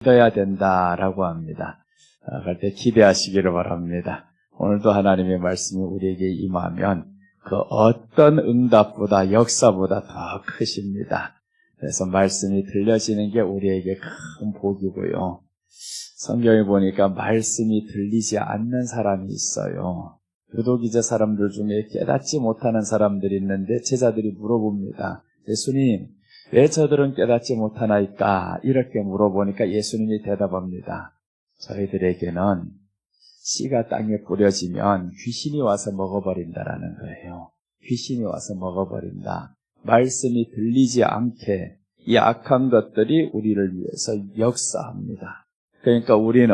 믿어야 된다라고 합니다. 그럴 때 기대하시기를 바랍니다. 오늘도 하나님의 말씀이 우리에게 임하면 그 어떤 응답보다 역사보다 더 크십니다. 그래서 말씀이 들려지는 게 우리에게 큰 복이고요. 성경에 보니까 말씀이 들리지 않는 사람이 있어요. 교도기자 사람들 중에 깨닫지 못하는 사람들이 있는데 제자들이 물어봅니다. 예수님, 왜 저들은 깨닫지 못하나이까? 이렇게 물어보니까 예수님이 대답합니다. 저희들에게는 씨가 땅에 뿌려지면 귀신이 와서 먹어버린다라는 거예요. 귀신이 와서 먹어버린다. 말씀이 들리지 않게 이 악한 것들이 우리를 위해서 역사합니다. 그러니까 우리는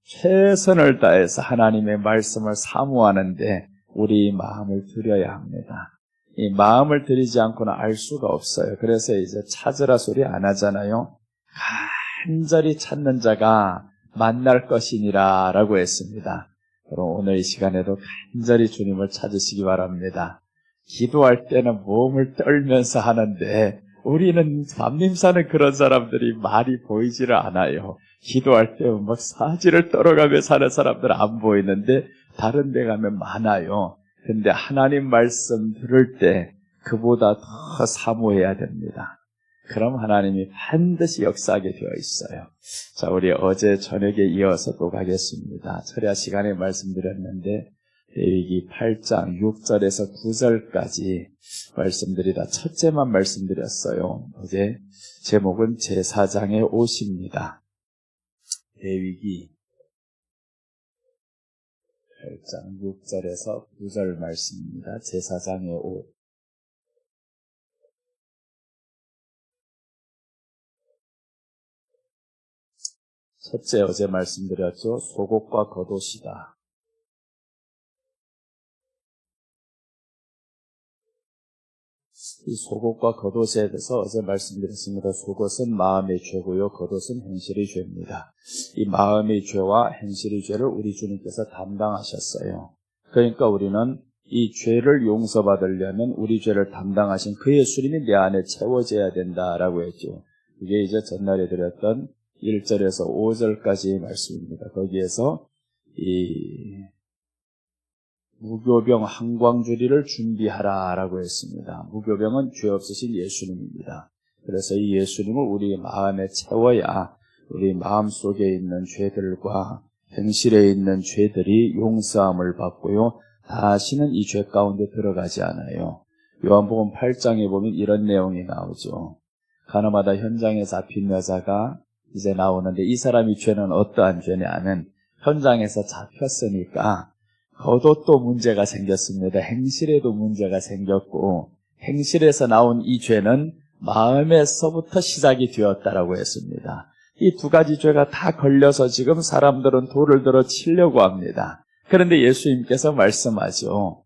최선을 다해서 하나님의 말씀을 사모하는데 우리 마음을 들여야 합니다. 이 마음을 들이지 않고는 알 수가 없어요. 그래서 이제 찾으라 소리 안 하잖아요. 간절히 찾는 자가 만날 것이니라 라고 했습니다. 그럼 오늘 이 시간에도 간절히 주님을 찾으시기 바랍니다. 기도할 때는 몸을 떨면서 하는데 우리는 밤림사는 그런 사람들이 말이 보이지를 않아요. 기도할 때 막 사지를 떨어가며 사는 사람들은 안 보이는데 다른 데 가면 많아요. 근데 하나님 말씀 들을 때 그보다 더 사모해야 됩니다. 그럼 하나님이 반드시 역사하게 되어 있어요. 자, 우리 어제 저녁에 이어서 또 가겠습니다. 철야 시간에 말씀드렸는데 레위기 8장 6절에서 9절까지 말씀드리다 첫째만 말씀드렸어요. 어제 제목은 제사장의 옷입니다. 레위기 8장 6절에서 9절 말씀입니다. 제사장의 옷. 첫째 어제 말씀드렸죠. 속옷과 겉옷이다. 이 속옷과 겉옷에 대해서 어제 말씀드렸습니다. 속옷은 마음의 죄고요. 겉옷은 행실의 죄입니다. 이 마음의 죄와 행실의 죄를 우리 주님께서 담당하셨어요. 그러니까 우리는 이 죄를 용서받으려면 우리 죄를 담당하신 그 예수님이 내 안에 채워져야 된다라고 했죠. 이게 이제 전날에 드렸던 1절에서 5절까지의 말씀입니다. 거기에서 이 무교병 한광주리를 준비하라라고 했습니다. 무교병은 죄 없으신 예수님입니다. 그래서 이 예수님을 우리 마음에 채워야 우리 마음속에 있는 죄들과 행실에 있는 죄들이 용서함을 받고요. 다시는 이 죄 가운데 들어가지 않아요. 요한복음 8장에 보면 이런 내용이 나오죠. 가나마다 현장에 잡힌 여자가 이제 나오는데 이 사람의 죄는 어떠한 죄냐면 현장에서 잡혔으니까 겉옷도 문제가 생겼습니다. 행실에도 문제가 생겼고 행실에서 나온 이 죄는 마음에서부터 시작이 되었다라고 했습니다. 이 두 가지 죄가 다 걸려서 지금 사람들은 돌을 들어 치려고 합니다. 그런데 예수님께서 말씀하죠.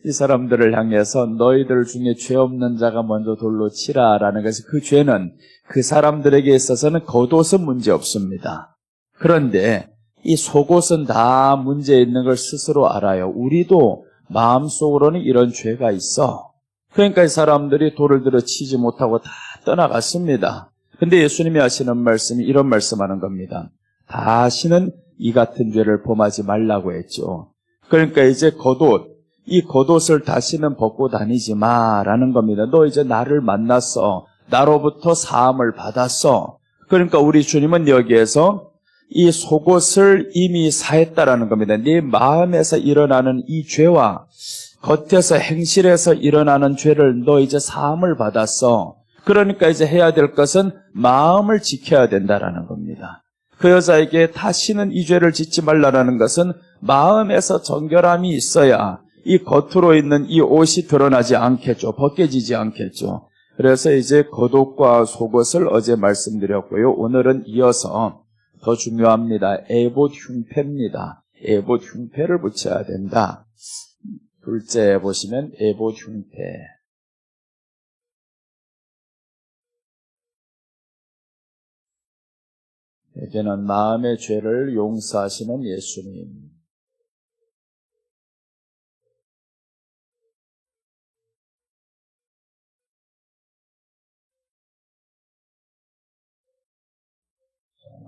이 사람들을 향해서 너희들 중에 죄 없는 자가 먼저 돌로 치라라는 것이 그 죄는 그 사람들에게 있어서는 겉옷은 문제 없습니다. 그런데 이 속옷은 다 문제 있는 걸 스스로 알아요. 우리도 마음속으로는 이런 죄가 있어. 그러니까 이 사람들이 돌을 들어 치지 못하고 다 떠나갔습니다. 근데 예수님이 하시는 말씀이 이런 말씀하는 겁니다. 다시는 이 같은 죄를 범하지 말라고 했죠. 그러니까 이제 겉옷, 이 겉옷을 다시는 벗고 다니지 마라는 겁니다. 너 이제 나를 만났어. 나로부터 사함을 받았어. 그러니까 우리 주님은 여기에서 이 속옷을 이미 사했다라는 겁니다. 네 마음에서 일어나는 이 죄와 겉에서 행실에서 일어나는 죄를 너 이제 사함을 받았어. 그러니까 이제 해야 될 것은 마음을 지켜야 된다라는 겁니다. 그 여자에게 다시는 이 죄를 짓지 말라라는 것은 마음에서 정결함이 있어야 이 겉으로 있는 이 옷이 드러나지 않겠죠. 벗겨지지 않겠죠. 그래서 이제 겉옷과 속옷을 어제 말씀드렸고요. 오늘은 이어서 더 중요합니다. 에봇 흉패입니다. 에봇 흉패를 붙여야 된다. 둘째 보시면 에봇 흉패. 여기는 마음의 죄를 용서하시는 예수님.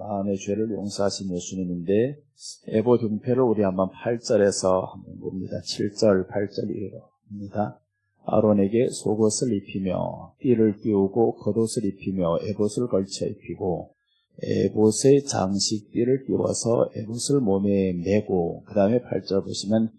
마음의 죄를 용서하신 예수님인데 에봇 흉패를 우리 한번 8절에서 한번 봅니다. 7절, 8절입니다. 아론에게 속옷을 입히며 띠를 띄우고 겉옷을 입히며 에봇을 걸쳐 입히고 에봇의 장식띠를 띄워서 에봇을 몸에 메고 그 다음에 8절 보시면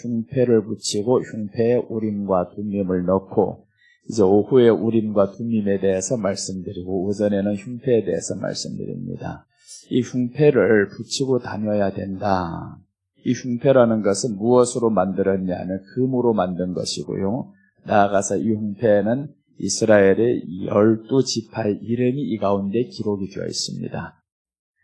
흉패를 붙이고 흉패에 우림과 둠밈을 넣고 이제 오후에 우림과 둠밈에 대해서 말씀드리고 오전에는 흉패에 대해서 말씀드립니다. 이 흉패를 붙이고 다녀야 된다. 이 흉패라는 것은 무엇으로 만들었냐는 금으로 만든 것이고요. 나아가서 이 흉패에는 이스라엘의 12지파의 이름이 이 가운데 기록이 되어 있습니다.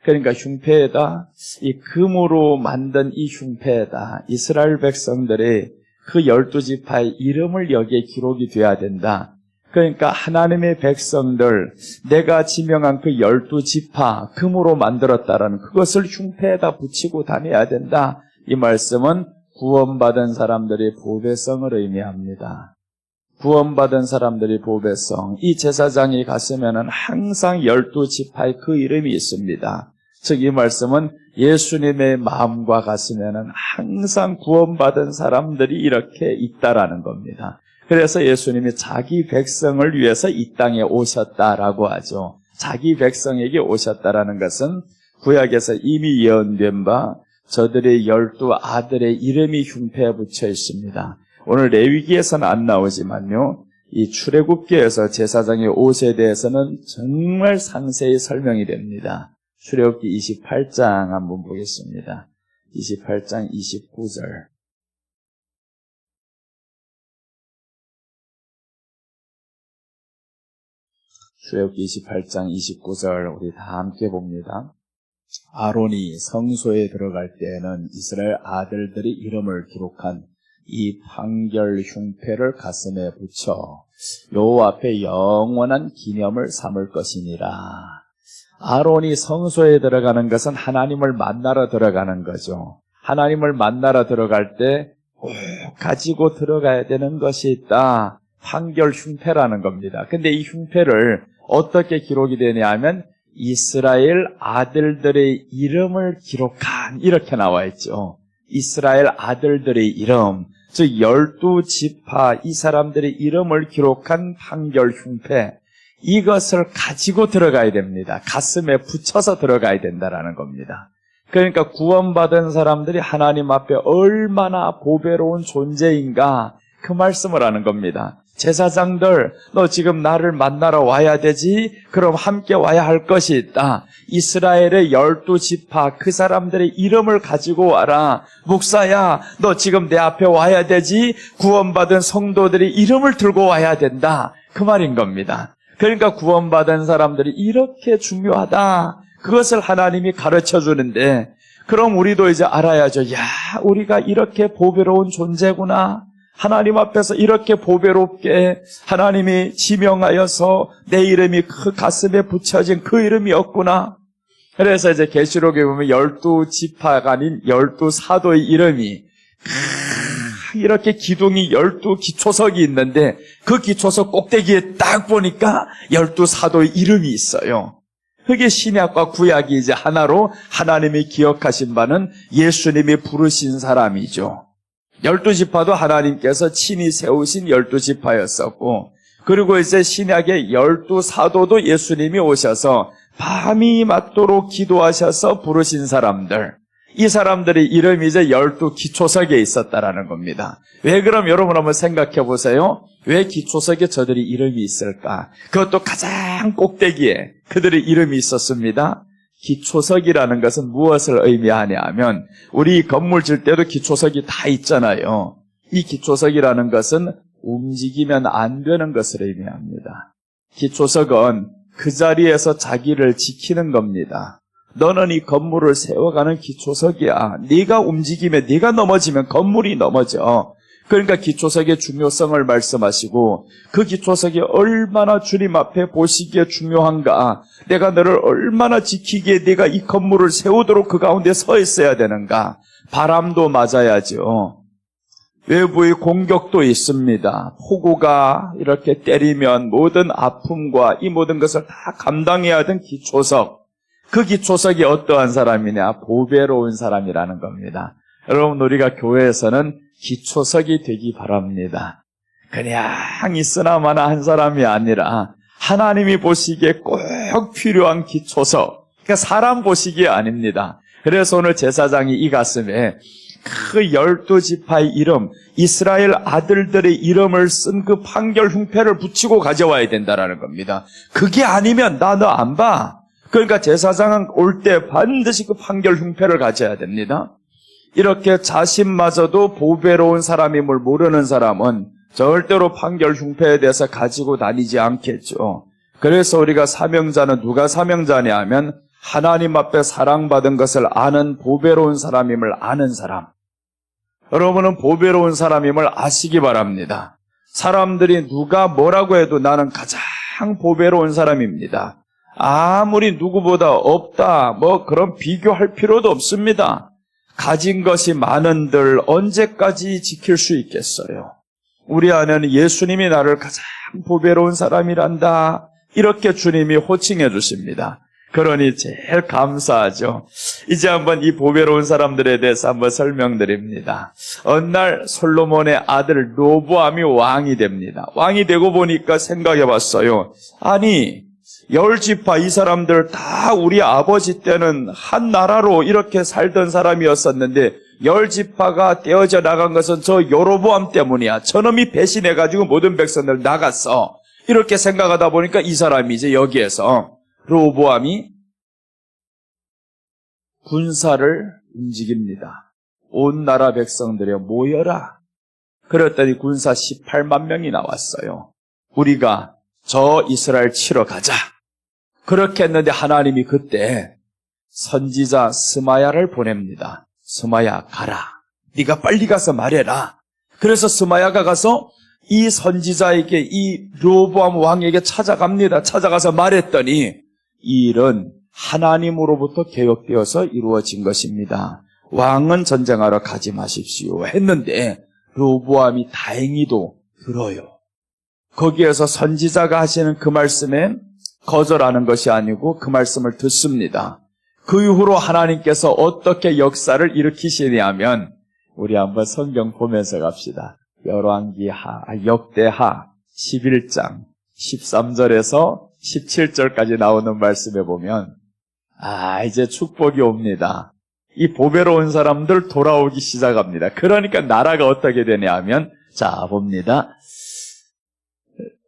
그러니까 흉패에다 이 금으로 만든 이 흉패에다 이스라엘 백성들의 그 12지파의 이름을 여기에 기록이 돼야 된다. 그러니까 하나님의 백성들, 내가 지명한 그 12지파 금으로 만들었다라는 그것을 흉패에다 붙이고 다녀야 된다. 이 말씀은 구원받은 사람들의 보배성을 의미합니다. 구원받은 사람들의 보배성, 이 제사장이 갔으면 항상 12지파의 그 이름이 있습니다. 즉 이 말씀은 예수님의 마음과 같으면 항상 구원받은 사람들이 이렇게 있다라는 겁니다. 그래서 예수님이 자기 백성을 위해서 이 땅에 오셨다라고 하죠. 자기 백성에게 오셨다라는 것은 구약에서 이미 예언된 바 저들의 12 아들의 이름이 흉패에 붙여 있습니다. 오늘 레위기에서는 안 나오지만요, 이 출애굽기에서 제사장의 옷에 대해서는 정말 상세히 설명이 됩니다. 출애굽기 28장 한번 보겠습니다. 28장 29절. 출애굽기 28장 29절 우리 다 함께 봅니다. 아론이 성소에 들어갈 때에는 이스라엘 아들들의 이름을 기록한 이 판결 흉패를 가슴에 붙여 여호와 앞에 영원한 기념을 삼을 것이니라. 아론이 성소에 들어가는 것은 하나님을 만나러 들어가는 거죠. 하나님을 만나러 들어갈 때 꼭 가지고 들어가야 되는 것이 있다. 판결 흉패라는 겁니다. 근데 이 흉패를 어떻게 기록이 되냐 하면 이스라엘 아들들의 이름을 기록한, 이렇게 나와 있죠. 이스라엘 아들들의 이름, 즉 12지파 이 사람들의 이름을 기록한 판결 흉패, 이것을 가지고 들어가야 됩니다. 가슴에 붙여서 들어가야 된다라는 겁니다. 그러니까 구원받은 사람들이 하나님 앞에 얼마나 보배로운 존재인가 그 말씀을 하는 겁니다. 제사장들, 너 지금 나를 만나러 와야 되지? 그럼 함께 와야 할 것이 있다. 이스라엘의 12지파 그 사람들의 이름을 가지고 와라. 목사야, 너 지금 내 앞에 와야 되지? 구원받은 성도들의 이름을 들고 와야 된다. 그 말인 겁니다. 그러니까 구원받은 사람들이 이렇게 중요하다. 그것을 하나님이 가르쳐 주는데, 그럼 우리도 이제 알아야죠. 야, 우리가 이렇게 보배로운 존재구나. 하나님 앞에서 이렇게 보배롭게 하나님이 지명하여서 내 이름이 그 가슴에 붙여진 그 이름이었구나. 그래서 이제 계시록에 보면 12지파가 아닌 12사도의 이름이 이렇게 기둥이 12기초석이 있는데 그 기초석 꼭대기에 딱 보니까 12사도의 이름이 있어요. 그게 신약과 구약이 이제 하나로 하나님이 기억하신 바는 예수님이 부르신 사람이죠. 12지파도 하나님께서 친히 세우신 12지파였었고, 그리고 이제 신약의 12사도도 예수님이 오셔서 밤이 맞도록 기도하셔서 부르신 사람들, 이 사람들의 이름이 이제 12기초석에 있었다라는 겁니다. 왜 그럼 여러분 한번 생각해 보세요. 왜 기초석에 저들이 이름이 있을까? 그것도 가장 꼭대기에 그들의 이름이 있었습니다. 기초석이라는 것은 무엇을 의미하냐 하면 우리 건물 질 때도 기초석이 다 있잖아요. 이 기초석이라는 것은 움직이면 안 되는 것을 의미합니다. 기초석은 그 자리에서 자기를 지키는 겁니다. 너는 이 건물을 세워가는 기초석이야. 네가 움직이면, 네가 넘어지면 건물이 넘어져. 그러니까 기초석의 중요성을 말씀하시고 그 기초석이 얼마나 주님 앞에 보시기에 중요한가, 내가 너를 얼마나 지키기에 네가 이 건물을 세우도록 그 가운데 서 있어야 되는가. 바람도 맞아야죠. 외부의 공격도 있습니다. 폭우가 이렇게 때리면 모든 아픔과 이 모든 것을 다 감당해야 하던 기초석, 그 기초석이 어떠한 사람이냐? 보배로운 사람이라는 겁니다. 여러분, 우리가 교회에서는 기초석이 되기 바랍니다. 그냥 있으나마나 한 사람이 아니라 하나님이 보시기에 꼭 필요한 기초석, 그러니까 사람 보시기에 아닙니다. 그래서 오늘 제사장이 이 가슴에 그 12지파의 이름, 이스라엘 아들들의 이름을 쓴 그 판결 흉패를 붙이고 가져와야 된다라는 겁니다. 그게 아니면 나 너 안 봐. 그러니까 제사장은 올 때 반드시 그 판결 흉패를 가져야 됩니다. 이렇게 자신마저도 보배로운 사람임을 모르는 사람은 절대로 판결 흉패에 대해서 가지고 다니지 않겠죠. 그래서 우리가 사명자는 누가 사명자냐 하면 하나님 앞에 사랑받은 것을 아는 보배로운 사람임을 아는 사람. 여러분은 보배로운 사람임을 아시기 바랍니다. 사람들이 누가 뭐라고 해도 나는 가장 보배로운 사람입니다. 아무리 누구보다 없다, 그런 비교할 필요도 없습니다. 가진 것이 많은들 언제까지 지킬 수 있겠어요? 우리 안에는 예수님이 나를 가장 보배로운 사람이란다. 이렇게 주님이 호칭해 주십니다. 그러니 제일 감사하죠. 이제 한번 이 보배로운 사람들에 대해서 한번 설명드립니다. 어느 날 솔로몬의 아들 로보암이 왕이 됩니다. 왕이 되고 보니까 생각해 봤어요. 아니, 10지파 이 사람들 다 우리 아버지 때는 한 나라로 이렇게 살던 사람이었었는데 10지파가 떼어져 나간 것은 저 여로보암 때문이야. 저놈이 배신해가지고 모든 백성들 나갔어. 이렇게 생각하다 보니까 이 사람이 이제 여기에서 로보암이 군사를 움직입니다. 온 나라 백성들이 모여라. 그랬더니 군사 18만 명이 나왔어요. 우리가 저 이스라엘 치러 가자. 그렇게 했는데 하나님이 그때 선지자 스마야를 보냅니다. 스마야 가라. 네가 빨리 가서 말해라. 그래서 스마야가 가서 이 선지자에게, 이 로보암 왕에게 찾아갑니다. 찾아가서 말했더니 이 일은 하나님으로부터 계획되어서 이루어진 것입니다. 왕은 전쟁하러 가지 마십시오 했는데 로보암이 다행히도 들어요. 거기에서 선지자가 하시는 그 말씀에 거절하는 것이 아니고 그 말씀을 듣습니다. 그 이후로 하나님께서 어떻게 역사를 일으키시냐면 우리 한번 성경 보면서 갑시다. 역대하 11장 13절에서 17절까지 나오는 말씀에 보면 이제 축복이 옵니다. 이 보배로운 사람들 돌아오기 시작합니다. 그러니까 나라가 어떻게 되냐 하면 자 봅니다.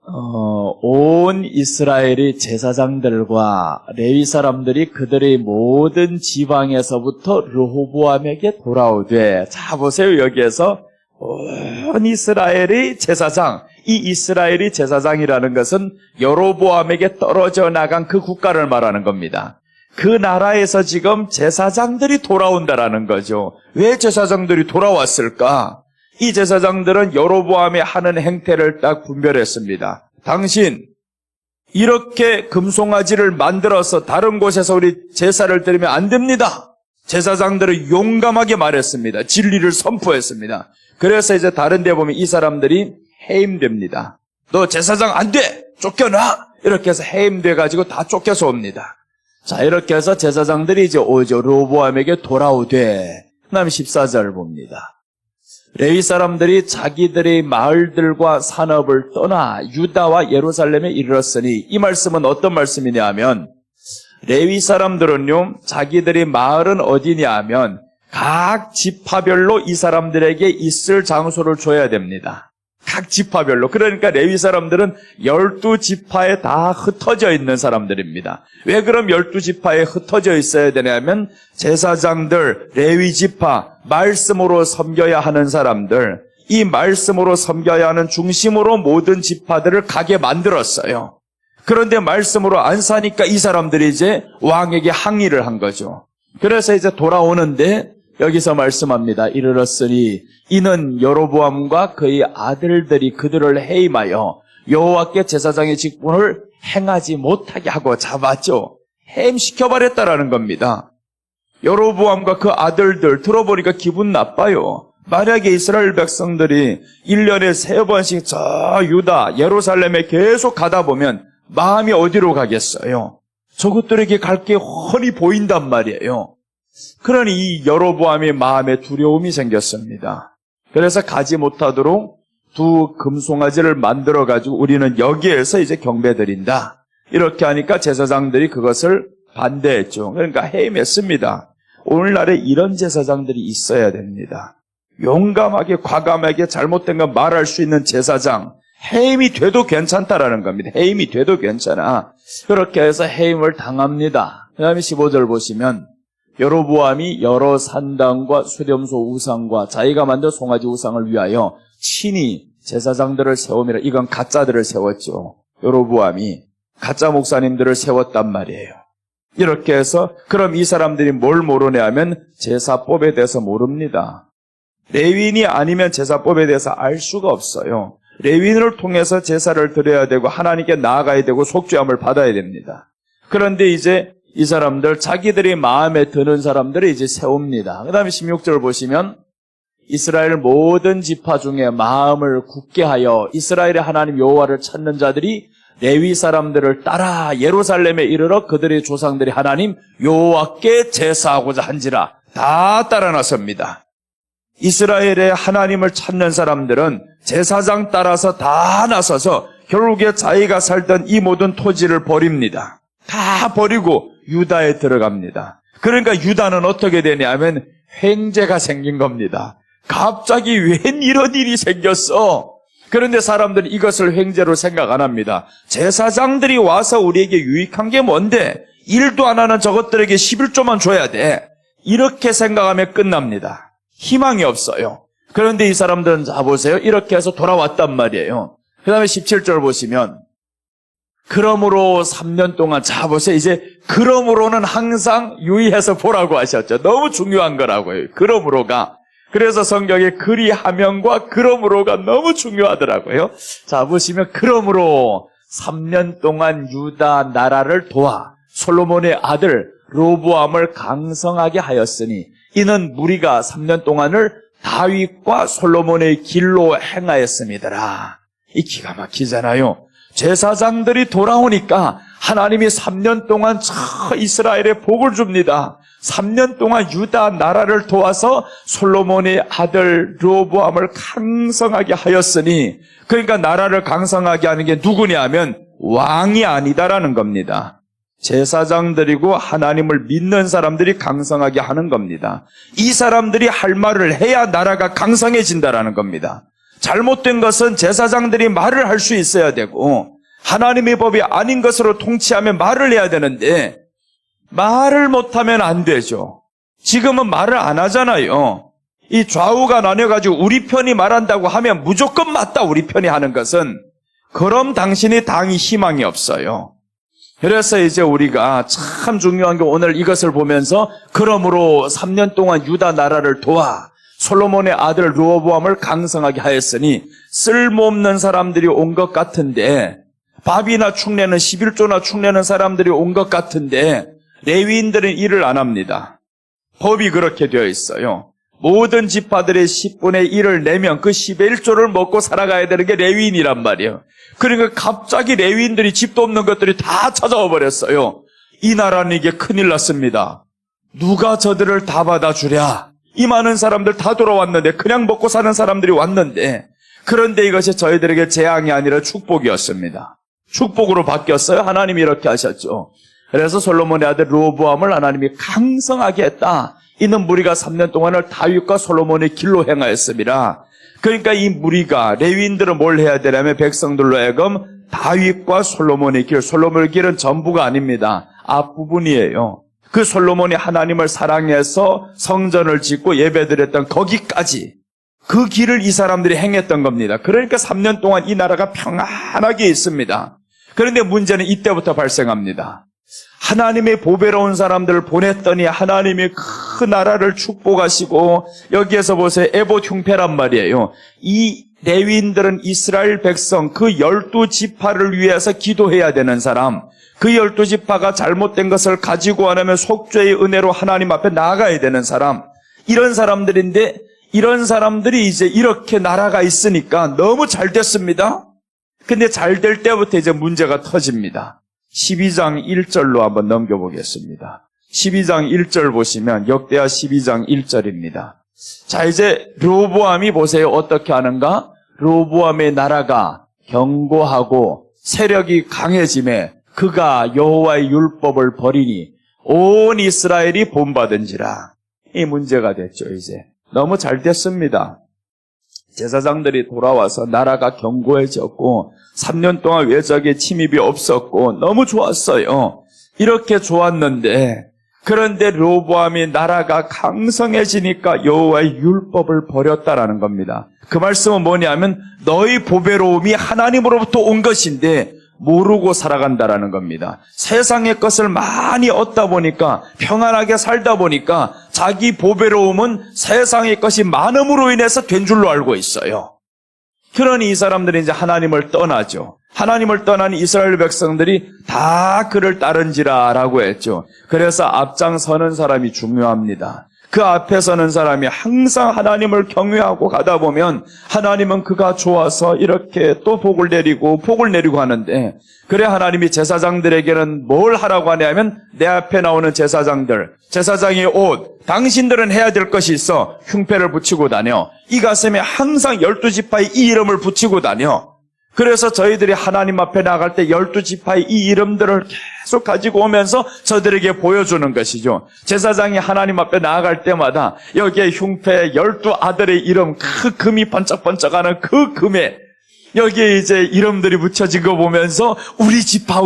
온 이스라엘의 제사장들과 레위 사람들이 그들의 모든 지방에서부터 르호보암에게 돌아오되 자 보세요. 여기에서 온 이스라엘의 제사장, 이 이스라엘의 제사장이라는 것은 여로보암에게 떨어져 나간 그 국가를 말하는 겁니다. 그 나라에서 지금 제사장들이 돌아온다라는 거죠. 왜 제사장들이 돌아왔을까? 이 제사장들은 여로보암의 하는 행태를 딱 분별했습니다. 당신 이렇게 금송아지를 만들어서 다른 곳에서 우리 제사를 드리면 안 됩니다. 제사장들은 용감하게 말했습니다. 진리를 선포했습니다. 그래서 이제 다른 데 보면 이 사람들이 해임됩니다. 너 제사장 안 돼! 쫓겨나! 이렇게 해서 해임돼가지고 다 쫓겨서 옵니다. 자, 이렇게 해서 제사장들이 이제 오죠. 로보암에게 돌아오되 그 다음 14절을 봅니다. 레위 사람들이 자기들의 마을들과 산업을 떠나 유다와 예루살렘에 이르렀으니 이 말씀은 어떤 말씀이냐 하면 레위 사람들은요 자기들의 마을은 어디냐 하면 각 지파별로 이 사람들에게 있을 장소를 줘야 됩니다. 각 지파별로. 그러니까 레위 사람들은 12지파에 다 흩어져 있는 사람들입니다. 왜 그럼 12지파에 흩어져 있어야 되냐면 제사장들, 레위 지파, 말씀으로 섬겨야 하는 사람들, 이 말씀으로 섬겨야 하는 중심으로 모든 지파들을 가게 만들었어요. 그런데 말씀으로 안 사니까 이 사람들이 이제 왕에게 항의를 한 거죠. 그래서 이제 돌아오는데 여기서 말씀합니다. 이르렀으니 이는 여로보암과 그의 아들들이 그들을 해임하여 여호와께 제사장의 직분을 행하지 못하게 하고 잡았죠. 해임시켜버렸다라는 겁니다. 여로보암과 그 아들들 들어보니까 기분 나빠요. 만약에 이스라엘 백성들이 1년에 3번씩 저 유다, 예루살렘에 계속 가다 보면 마음이 어디로 가겠어요? 저것들에게 갈 게 훤히 보인단 말이에요. 그러니 이 여로보암의 마음에 두려움이 생겼습니다. 그래서 가지 못하도록 두 금송아지를 만들어가지고 우리는 여기에서 이제 경배드린다. 이렇게 하니까 제사장들이 그것을 반대했죠. 그러니까 해임했습니다. 오늘날에 이런 제사장들이 있어야 됩니다. 용감하게 과감하게 잘못된 거 말할 수 있는 제사장, 해임이 돼도 괜찮다라는 겁니다. 해임이 돼도 괜찮아. 그렇게 해서 해임을 당합니다. 그 다음에 15절 보시면 여로보암이 여러 산당과 수렴소 우상과 자기가 만든 송아지 우상을 위하여 친히 제사장들을 세우미라. 이건 가짜들을 세웠죠. 여로보암이 가짜 목사님들을 세웠단 말이에요. 이렇게 해서 그럼 이 사람들이 뭘 모르냐 하면 제사법에 대해서 모릅니다. 레위인이 아니면 제사법에 대해서 알 수가 없어요. 레위인을 통해서 제사를 드려야 되고 하나님께 나아가야 되고 속죄함을 받아야 됩니다. 그런데 이제 이 사람들 자기들이 마음에 드는 사람들을 이제 세웁니다. 그 다음에 16절 보시면 이스라엘 모든 지파 중에 마음을 굳게 하여 이스라엘의 하나님 여호와를 찾는 자들이 레위 사람들을 따라 예루살렘에 이르러 그들의 조상들이 하나님 여호와께 제사하고자 한지라. 다 따라 나섭니다. 이스라엘의 하나님을 찾는 사람들은 제사장 따라서 다 나서서 결국에 자기가 살던 이 모든 토지를 버립니다. 다 버리고 유다에 들어갑니다. 그러니까 유다는 어떻게 되냐면 횡재가 생긴 겁니다. 갑자기 웬 이런 일이 생겼어? 그런데 사람들이 이것을 횡재로 생각 안 합니다. 제사장들이 와서 우리에게 유익한 게 뭔데? 일도 안 하는 저것들에게 11조만 줘야 돼. 이렇게 생각하면 끝납니다. 희망이 없어요. 그런데 이 사람들은 자 보세요. 이렇게 해서 돌아왔단 말이에요. 그 다음에 17절 보시면 그러므로 3년 동안 자 보세요. 이제 그러므로는 항상 유의해서 보라고 하셨죠. 너무 중요한 거라고요. 그러므로가. 그래서 성경에 그리하면과 그러므로가 너무 중요하더라고요. 자 보시면 그러므로 3년 동안 유다 나라를 도와 솔로몬의 아들 로보암을 강성하게 하였으니 이는 무리가 3년 동안을 다윗과 솔로몬의 길로 행하였음이더라. 이 기가 막히잖아요. 제사장들이 돌아오니까 하나님이 3년 동안 저 이스라엘에 복을 줍니다. 3년 동안 유다 나라를 도와서 솔로몬의 아들 르호보암을 강성하게 하였으니, 그러니까 나라를 강성하게 하는 게 누구냐 하면 왕이 아니다라는 겁니다. 제사장들이고 하나님을 믿는 사람들이 강성하게 하는 겁니다. 이 사람들이 할 말을 해야 나라가 강성해진다라는 겁니다. 잘못된 것은 제사장들이 말을 할 수 있어야 되고 하나님의 법이 아닌 것으로 통치하면 말을 해야 되는데 말을 못하면 안 되죠. 지금은 말을 안 하잖아요. 이 좌우가 나뉘어가지고 우리 편이 말한다고 하면 무조건 맞다, 우리 편이 하는 것은. 그럼 당신이 당이 희망이 없어요. 그래서 이제 우리가 참 중요한 게 오늘 이것을 보면서 그러므로 3년 동안 유다 나라를 도와 솔로몬의 아들 르호보암을 강성하게 하였으니 쓸모없는 사람들이 온 것 같은데, 밥이나 축내는 11조나 축내는 사람들이 온 것 같은데 레위인들은 일을 안 합니다. 법이 그렇게 되어 있어요. 모든 지파들의 10분의 1을 내면 그 10의 1조를 먹고 살아가야 되는 게 레위인이란 말이에요. 그러니까 갑자기 레위인들이 집도 없는 것들이 다 찾아와 버렸어요. 이 나라는 이게 큰일 났습니다. 누가 저들을 다 받아주랴? 이 많은 사람들 다 돌아왔는데, 그냥 먹고 사는 사람들이 왔는데, 그런데 이것이 저희들에게 재앙이 아니라 축복이었습니다. 축복으로 바뀌었어요. 하나님이 이렇게 하셨죠. 그래서 솔로몬의 아들 르호보암을 하나님이 강성하게 했다. 이는 무리가 3년 동안을 다윗과 솔로몬의 길로 행하였습니다. 그러니까 이 무리가, 레위인들은 뭘 해야 되냐면 백성들로 하여금 다윗과 솔로몬의 길, 솔로몬의 길은 전부가 아닙니다. 앞부분이에요. 그 솔로몬이 하나님을 사랑해서 성전을 짓고 예배드렸던 거기까지, 그 길을 이 사람들이 행했던 겁니다. 그러니까 3년 동안 이 나라가 평안하게 있습니다. 그런데 문제는 이때부터 발생합니다. 하나님의 보배로운 사람들을 보냈더니 하나님이 그 나라를 축복하시고, 여기에서 보세요. 에봇 흉패란 말이에요. 이 레위인들은 이스라엘 백성 그 12지파를 위해서 기도해야 되는 사람, 그 12지파가 잘못된 것을 가지고 안 하면 속죄의 은혜로 하나님 앞에 나아가야 되는 사람, 이런 사람들인데, 이런 사람들이 이제 이렇게 나라가 있으니까 너무 잘 됐습니다. 근데 잘 될 때부터 이제 문제가 터집니다. 12장 1절로 한번 넘겨보겠습니다. 12장 1절 보시면 역대하 12장 1절입니다. 자, 이제 르호보암이 보세요. 어떻게 하는가? 르호보암의 나라가 견고하고 세력이 강해짐에 그가 여호와의 율법을 버리니 온 이스라엘이 본받은지라. 이 문제가 됐죠. 이제 너무 잘 됐습니다. 제사장들이 돌아와서 나라가 견고해졌고 3년 동안 외적의 침입이 없었고 너무 좋았어요. 이렇게 좋았는데 그런데 르호보암이 나라가 강성해지니까 여호와의 율법을 버렸다라는 겁니다. 그 말씀은 뭐냐면 너희 보배로움이 하나님으로부터 온 것인데 모르고 살아간다라는 겁니다. 세상의 것을 많이 얻다 보니까 평안하게 살다 보니까 자기 보배로움은 세상의 것이 많음으로 인해서 된 줄로 알고 있어요. 그러니 이 사람들이 이제 하나님을 떠나죠. 하나님을 떠난 이스라엘 백성들이 다 그를 따른지라라고 했죠. 그래서 앞장서는 사람이 중요합니다. 그 앞에 서는 사람이 항상 하나님을 경외하고 가다 보면 하나님은 그가 좋아서 이렇게 또 복을 내리고 하는데, 그래 하나님이 제사장들에게는 뭘 하라고 하냐면 내 앞에 나오는 제사장의 옷, 당신들은 해야 될 것이 있어. 흉패를 붙이고 다녀. 이 가슴에 항상 12지파의 이 이름을 붙이고 다녀. 그래서 저희들이 하나님 앞에 나갈 때 12지파의 이 이름들을 계속 가지고 오면서 저들에게 보여주는 것이죠. 제사장이 하나님 앞에 나아갈 때마다 여기에 흉패 12아들의 이름, 그 금이 번쩍번쩍하는 그 금에 여기에 이제 이름들이 붙여진 거 보면서 우리 지파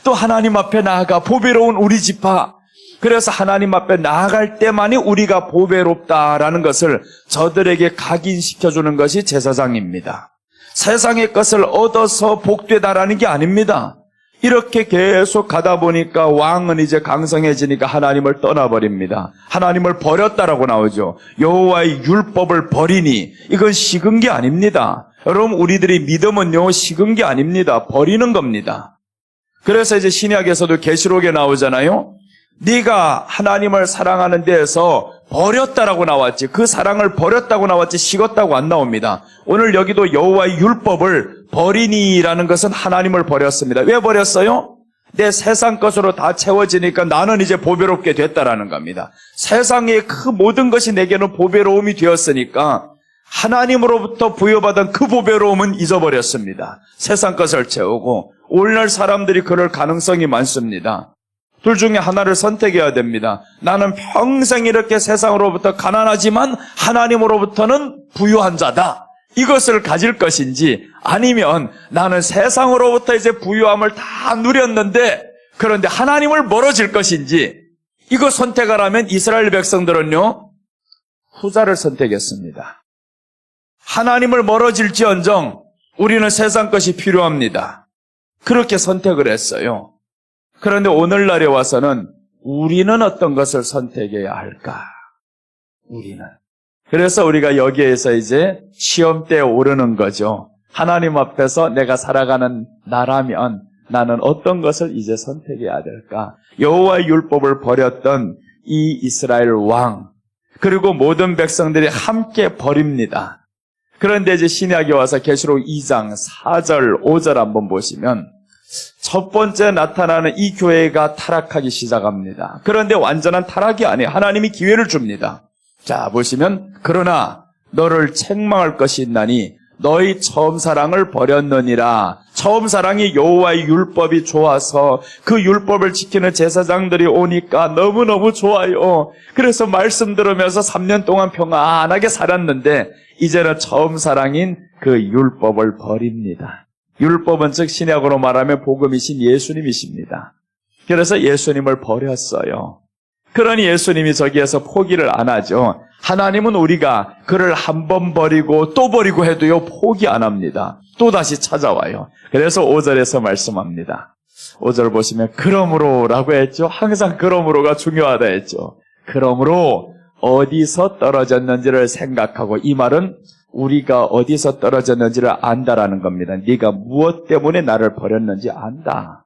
또 하나님 앞에 나아가 보배로운 우리 지파. 그래서 하나님 앞에 나아갈 때만이 우리가 보배롭다라는 것을 저들에게 각인시켜주는 것이 제사장입니다. 세상의 것을 얻어서 복되다라는 게 아닙니다. 이렇게 계속 가다 보니까 왕은 이제 강성해지니까 하나님을 떠나버립니다. 하나님을 버렸다라고 나오죠. 여호와의 율법을 버리니, 이건 식은 게 아닙니다. 여러분, 우리들이 믿음은요, 식은 게 아닙니다. 버리는 겁니다. 그래서 이제 신약에서도 계시록에 나오잖아요. 네가 하나님을 사랑하는 데에서 버렸다라고 나왔지, 그 사랑을 버렸다고 나왔지 식었다고 안 나옵니다. 오늘 여기도 여호와의 율법을 버리니라는 것은 하나님을 버렸습니다. 왜 버렸어요? 내 세상 것으로 다 채워지니까 나는 이제 보배롭게 됐다라는 겁니다. 세상의 그 모든 것이 내게는 보배로움이 되었으니까 하나님으로부터 부여받은 그 보배로움은 잊어버렸습니다. 세상 것을 채우고, 오늘날 사람들이 그럴 가능성이 많습니다. 둘 중에 하나를 선택해야 됩니다. 나는 평생 이렇게 세상으로부터 가난하지만 하나님으로부터는 부유한 자다. 이것을 가질 것인지, 아니면 나는 세상으로부터 이제 부유함을 다 누렸는데 그런데 하나님을 멀어질 것인지, 이거 선택하라면 이스라엘 백성들은요, 후자를 선택했습니다. 하나님을 멀어질지언정 우리는 세상 것이 필요합니다. 그렇게 선택을 했어요. 그런데 오늘날에 와서는 우리는 어떤 것을 선택해야 할까? 우리는. 그래서 우리가 여기에서 이제 시험대에 오르는 거죠. 하나님 앞에서 내가 살아가는 나라면 나는 어떤 것을 이제 선택해야 될까? 여호와의 율법을 버렸던 이 이스라엘 왕, 그리고 모든 백성들이 함께 버립니다. 그런데 이제 신약에 와서 계시록 2장 4절, 5절 한번 보시면 첫 번째 나타나는 이 교회가 타락하기 시작합니다. 그런데 완전한 타락이 아니에요. 하나님이 기회를 줍니다. 자, 보시면 그러나 너를 책망할 것이 있나니 너희 처음 사랑을 버렸느니라. 처음 사랑이 여호와의 율법이 좋아서 그 율법을 지키는 제사장들이 오니까 너무너무 좋아요. 그래서 말씀 들으면서 3년 동안 평안하게 살았는데 이제는 처음 사랑인 그 율법을 버립니다. 율법은 즉 신약으로 말하면 복음이신 예수님이십니다. 그래서 예수님을 버렸어요. 그러니 예수님이 저기에서 포기를 안 하죠. 하나님은 우리가 그를 한 번 버리고 또 버리고 해도요, 포기 안 합니다. 또 다시 찾아와요. 그래서 5절에서 말씀합니다. 5절 보시면 그러므로라고 했죠. 항상 그러므로가 중요하다 했죠. 그러므로 어디서 떨어졌는지를 생각하고, 이 말은 우리가 어디서 떨어졌는지를 안다라는 겁니다. 네가 무엇 때문에 나를 버렸는지 안다.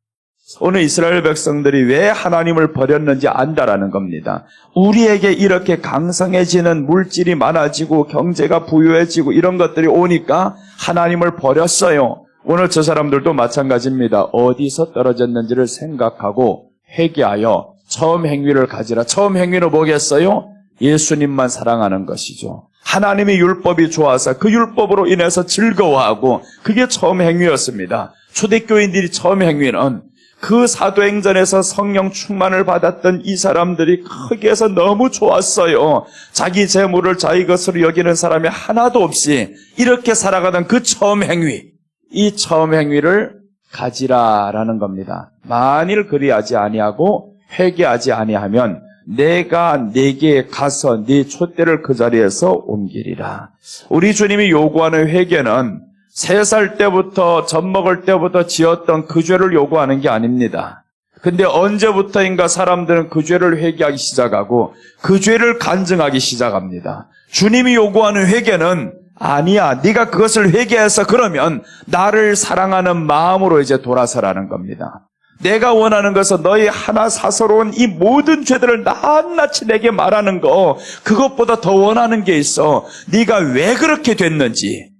오늘 이스라엘 백성들이 왜 하나님을 버렸는지 안다라는 겁니다. 우리에게 이렇게 강성해지는 물질이 많아지고 경제가 부유해지고 이런 것들이 오니까 하나님을 버렸어요. 오늘 저 사람들도 마찬가지입니다. 어디서 떨어졌는지를 생각하고 회개하여 처음 행위를 가지라. 처음 행위는 뭐겠어요? 예수님만 사랑하는 것이죠. 하나님의 율법이 좋아서 그 율법으로 인해서 즐거워하고 그게 처음 행위였습니다. 초대교인들이 처음 행위는 그 사도행전에서 성령 충만을 받았던 이 사람들이 거기에서 너무 좋았어요. 자기 재물을 자기 것으로 여기는 사람이 하나도 없이 이렇게 살아가던 그 처음 행위, 이 처음 행위를 가지라라는 겁니다. 만일 그리하지 아니하고 회개하지 아니하면 내가 네게 가서 네 촛대를 그 자리에서 옮기리라. 우리 주님이 요구하는 회개는 3살 때부터 젖 먹을 때부터 지었던 그 죄를 요구하는 게 아닙니다. 근데 언제부터인가 사람들은 그 죄를 회개하기 시작하고 그 죄를 간증하기 시작합니다. 주님이 요구하는 회개는 아니야, 네가 그것을 회개해서 그러면 나를 사랑하는 마음으로 이제 돌아서라는 겁니다. 내가 원하는 것은 너희 하나 사서로운 이 모든 죄들을 낱낱이 내게 말하는 거, 그것보다 더 원하는 게 있어. 네가 왜 그렇게 됐는지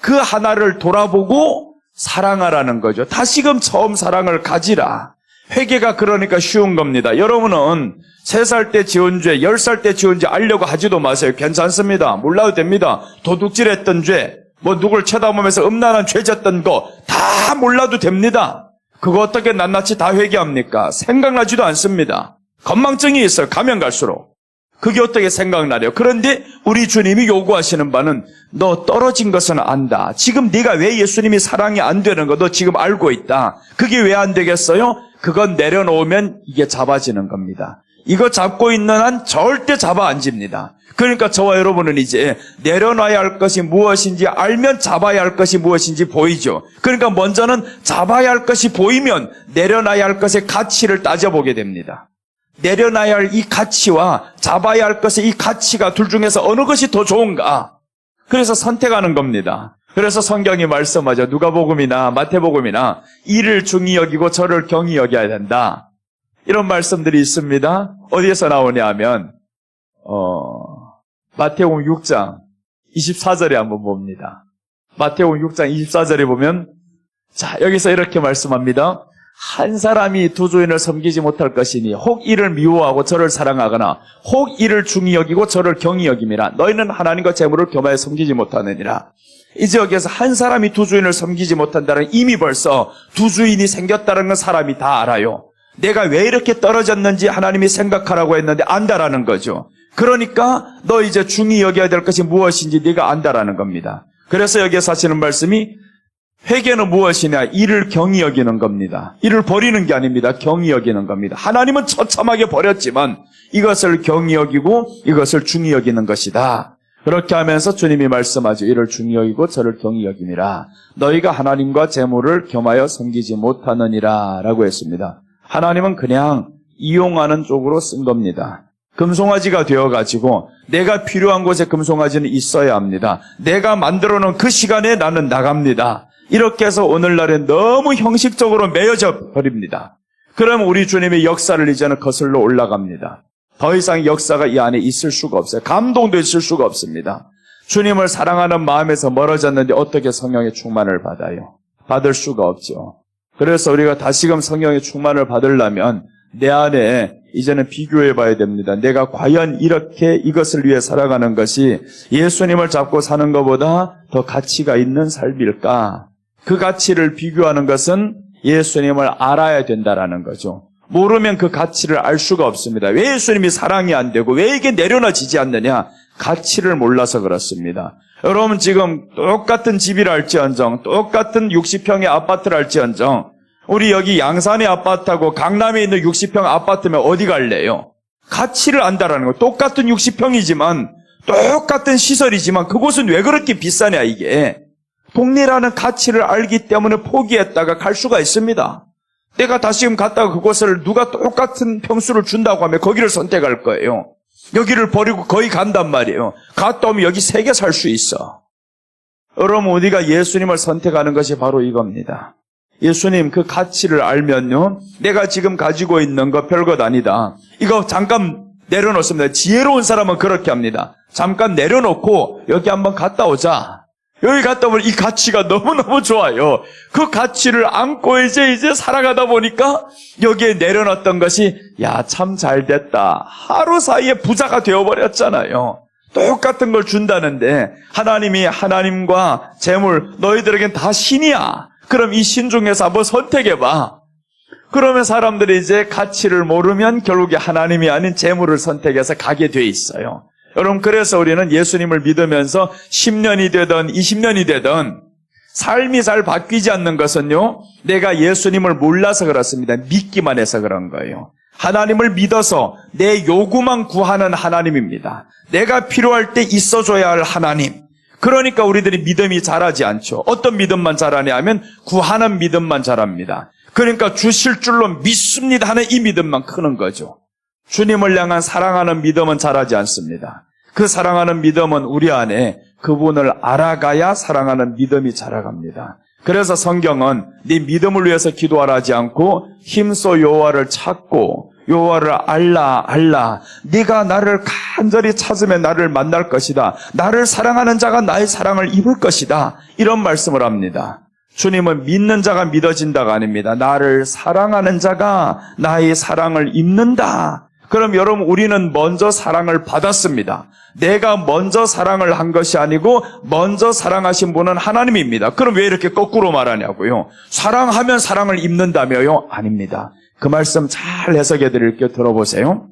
그 하나를 돌아보고 사랑하라는 거죠. 다시금 처음 사랑을 가지라. 회개가 그러니까 쉬운 겁니다. 여러분은 3살 때 지은 죄, 10살 때 지은 죄 알려고 하지도 마세요. 괜찮습니다. 몰라도 됩니다. 도둑질했던 죄, 누굴 쳐다보면서 음란한 죄 졌던 거 다 몰라도 됩니다. 그거 어떻게 낱낱이 다 회개합니까? 생각나지도 않습니다. 건망증이 있어요. 가면 갈수록. 그게 어떻게 생각나려? 그런데 우리 주님이 요구하시는 바는 너 떨어진 것은 안다. 지금 네가 왜 예수님이 사랑이 안 되는 거 너 지금 알고 있다. 그게 왜 안 되겠어요? 그건 내려놓으면 이게 잡아지는 겁니다. 이거 잡고 있는 한 절대 잡아 앉습니다. 그러니까 저와 여러분은 이제 내려놔야 할 것이 무엇인지 알면 잡아야 할 것이 무엇인지 보이죠. 그러니까 먼저는 잡아야 할 것이 보이면 내려놔야 할 것의 가치를 따져보게 됩니다. 내려놔야 할 이 가치와 잡아야 할 것의 이 가치가 둘 중에서 어느 것이 더 좋은가? 그래서 선택하는 겁니다. 그래서 성경이 말씀하죠. 누가복음이나 마태복음이나 이를 중히 여기고 저를 경히 여겨야 된다. 이런 말씀들이 있습니다. 어디에서 나오냐 하면 마태복음 6장 24절에 한번 봅니다. 마태복음 6장 24절에 보면 자, 여기서 이렇게 말씀합니다. 한 사람이 두 주인을 섬기지 못할 것이니 혹 이를 미워하고 저를 사랑하거나 혹 이를 중히 여기고 저를 경히 여김이라. 너희는 하나님과 재물을 겸하여 섬기지 못하느니라. 이제 여기에서 한 사람이 두 주인을 섬기지 못한다는 이미 벌써 두 주인이 생겼다는 건 사람이 다 알아요. 내가 왜 이렇게 떨어졌는지 하나님이 생각하라고 했는데 안다라는 거죠. 그러니까 너 이제 중히 여겨야 될 것이 무엇인지 네가 안다라는 겁니다. 그래서 여기에서 하시는 말씀이 회개는 무엇이냐? 이를 경히 여기는 겁니다. 이를 버리는 게 아닙니다. 경히 여기는 겁니다. 하나님은 처참하게 버렸지만 이것을 경히 여기고 이것을 중히 여기는 것이다. 그렇게 하면서 주님이 말씀하죠. 이를 중히 여기고 저를 경히 여김이라. 너희가 하나님과 재물을 겸하여 섬기지 못하느니라 라고 했습니다. 하나님은 그냥 이용하는 쪽으로 쓴 겁니다. 금송아지가 되어가지고 내가 필요한 곳에 금송아지는 있어야 합니다. 내가 만들어놓은 그 시간에 나는 나갑니다. 이렇게 해서 오늘날에 너무 형식적으로 매여져 버립니다. 그럼 우리 주님의 역사를 이제는 거슬러 올라갑니다. 더 이상 역사가 이 안에 있을 수가 없어요. 감동도 있을 수가 없습니다. 주님을 사랑하는 마음에서 멀어졌는데 어떻게 성령의 충만을 받아요? 받을 수가 없죠. 그래서 우리가 다시금 성령의 충만을 받으려면 내 안에 이제는 비교해 봐야 됩니다. 내가 과연 이렇게 이것을 위해 살아가는 것이 예수님을 잡고 사는 것보다 더 가치가 있는 삶일까? 그 가치를 비교하는 것은 예수님을 알아야 된다라는 거죠. 모르면 그 가치를 알 수가 없습니다. 왜 예수님이 사랑이 안 되고 왜 이게 내려놔지지 않느냐? 가치를 몰라서 그렇습니다. 여러분 지금 똑같은 집이라 할지언정 똑같은 60평의 아파트를 할지언정 우리 여기 양산의 아파트하고 강남에 있는 60평 아파트면 어디 갈래요? 가치를 안다라는 거예요. 똑같은 60평이지만 똑같은 시설이지만 그곳은 왜 그렇게 비싸냐 이게. 동네라는 가치를 알기 때문에 포기했다가 갈 수가 있습니다. 내가 다시금 갔다가 그곳을 누가 똑같은 평수를 준다고 하면 거기를 선택할 거예요. 여기를 버리고 거기 간단 말이에요. 갔다 오면 여기 3개 살 수 있어. 여러분 우리가 예수님을 선택하는 것이 바로 이겁니다. 예수님 그 가치를 알면요. 내가 지금 가지고 있는 거 별것 아니다. 이거 잠깐 내려놓습니다. 지혜로운 사람은 그렇게 합니다. 잠깐 내려놓고 여기 한번 갔다 오자. 여기 갔다 보면 이 가치가 너무너무 좋아요. 그 가치를 안고 이제 살아가다 보니까 여기에 내려놨던 것이 야, 참 잘됐다. 하루 사이에 부자가 되어버렸잖아요. 똑같은 걸 준다는데 하나님이 하나님과 재물 너희들에겐 다 신이야. 그럼 이 신 중에서 한번 선택해봐. 그러면 사람들이 이제 가치를 모르면 결국에 하나님이 아닌 재물을 선택해서 가게 돼 있어요. 여러분, 그래서 우리는 예수님을 믿으면서 10년이 되든 20년이 되든 삶이 잘 바뀌지 않는 것은요, 내가 예수님을 몰라서 그렇습니다. 믿기만 해서 그런 거예요. 하나님을 믿어서 내 요구만 구하는 하나님입니다. 내가 필요할 때 있어줘야 할 하나님. 그러니까 우리들이 믿음이 자라지 않죠. 어떤 믿음만 자라냐 하면 구하는 믿음만 자랍니다. 그러니까 주실 줄로 믿습니다 하는 이 믿음만 크는 거죠. 주님을 향한 사랑하는 믿음은 자라지 않습니다. 그 사랑하는 믿음은 우리 안에 그분을 알아가야 사랑하는 믿음이 자라갑니다. 그래서 성경은 네 믿음을 위해서 기도하라 하지 않고 힘써 여호와를 찾고 여호와를 알라 네가 나를 간절히 찾으면 나를 만날 것이다. 나를 사랑하는 자가 나의 사랑을 입을 것이다. 이런 말씀을 합니다. 주님은 믿는 자가 믿어진다가 아닙니다. 나를 사랑하는 자가 나의 사랑을 입는다. 그럼 여러분, 우리는 먼저 사랑을 받았습니다. 내가 먼저 사랑을 한 것이 아니고 먼저 사랑하신 분은 하나님입니다. 그럼 왜 이렇게 거꾸로 말하냐고요? 사랑하면 사랑을 입는다며요? 아닙니다. 그 말씀 잘 해석해 드릴게요. 들어보세요.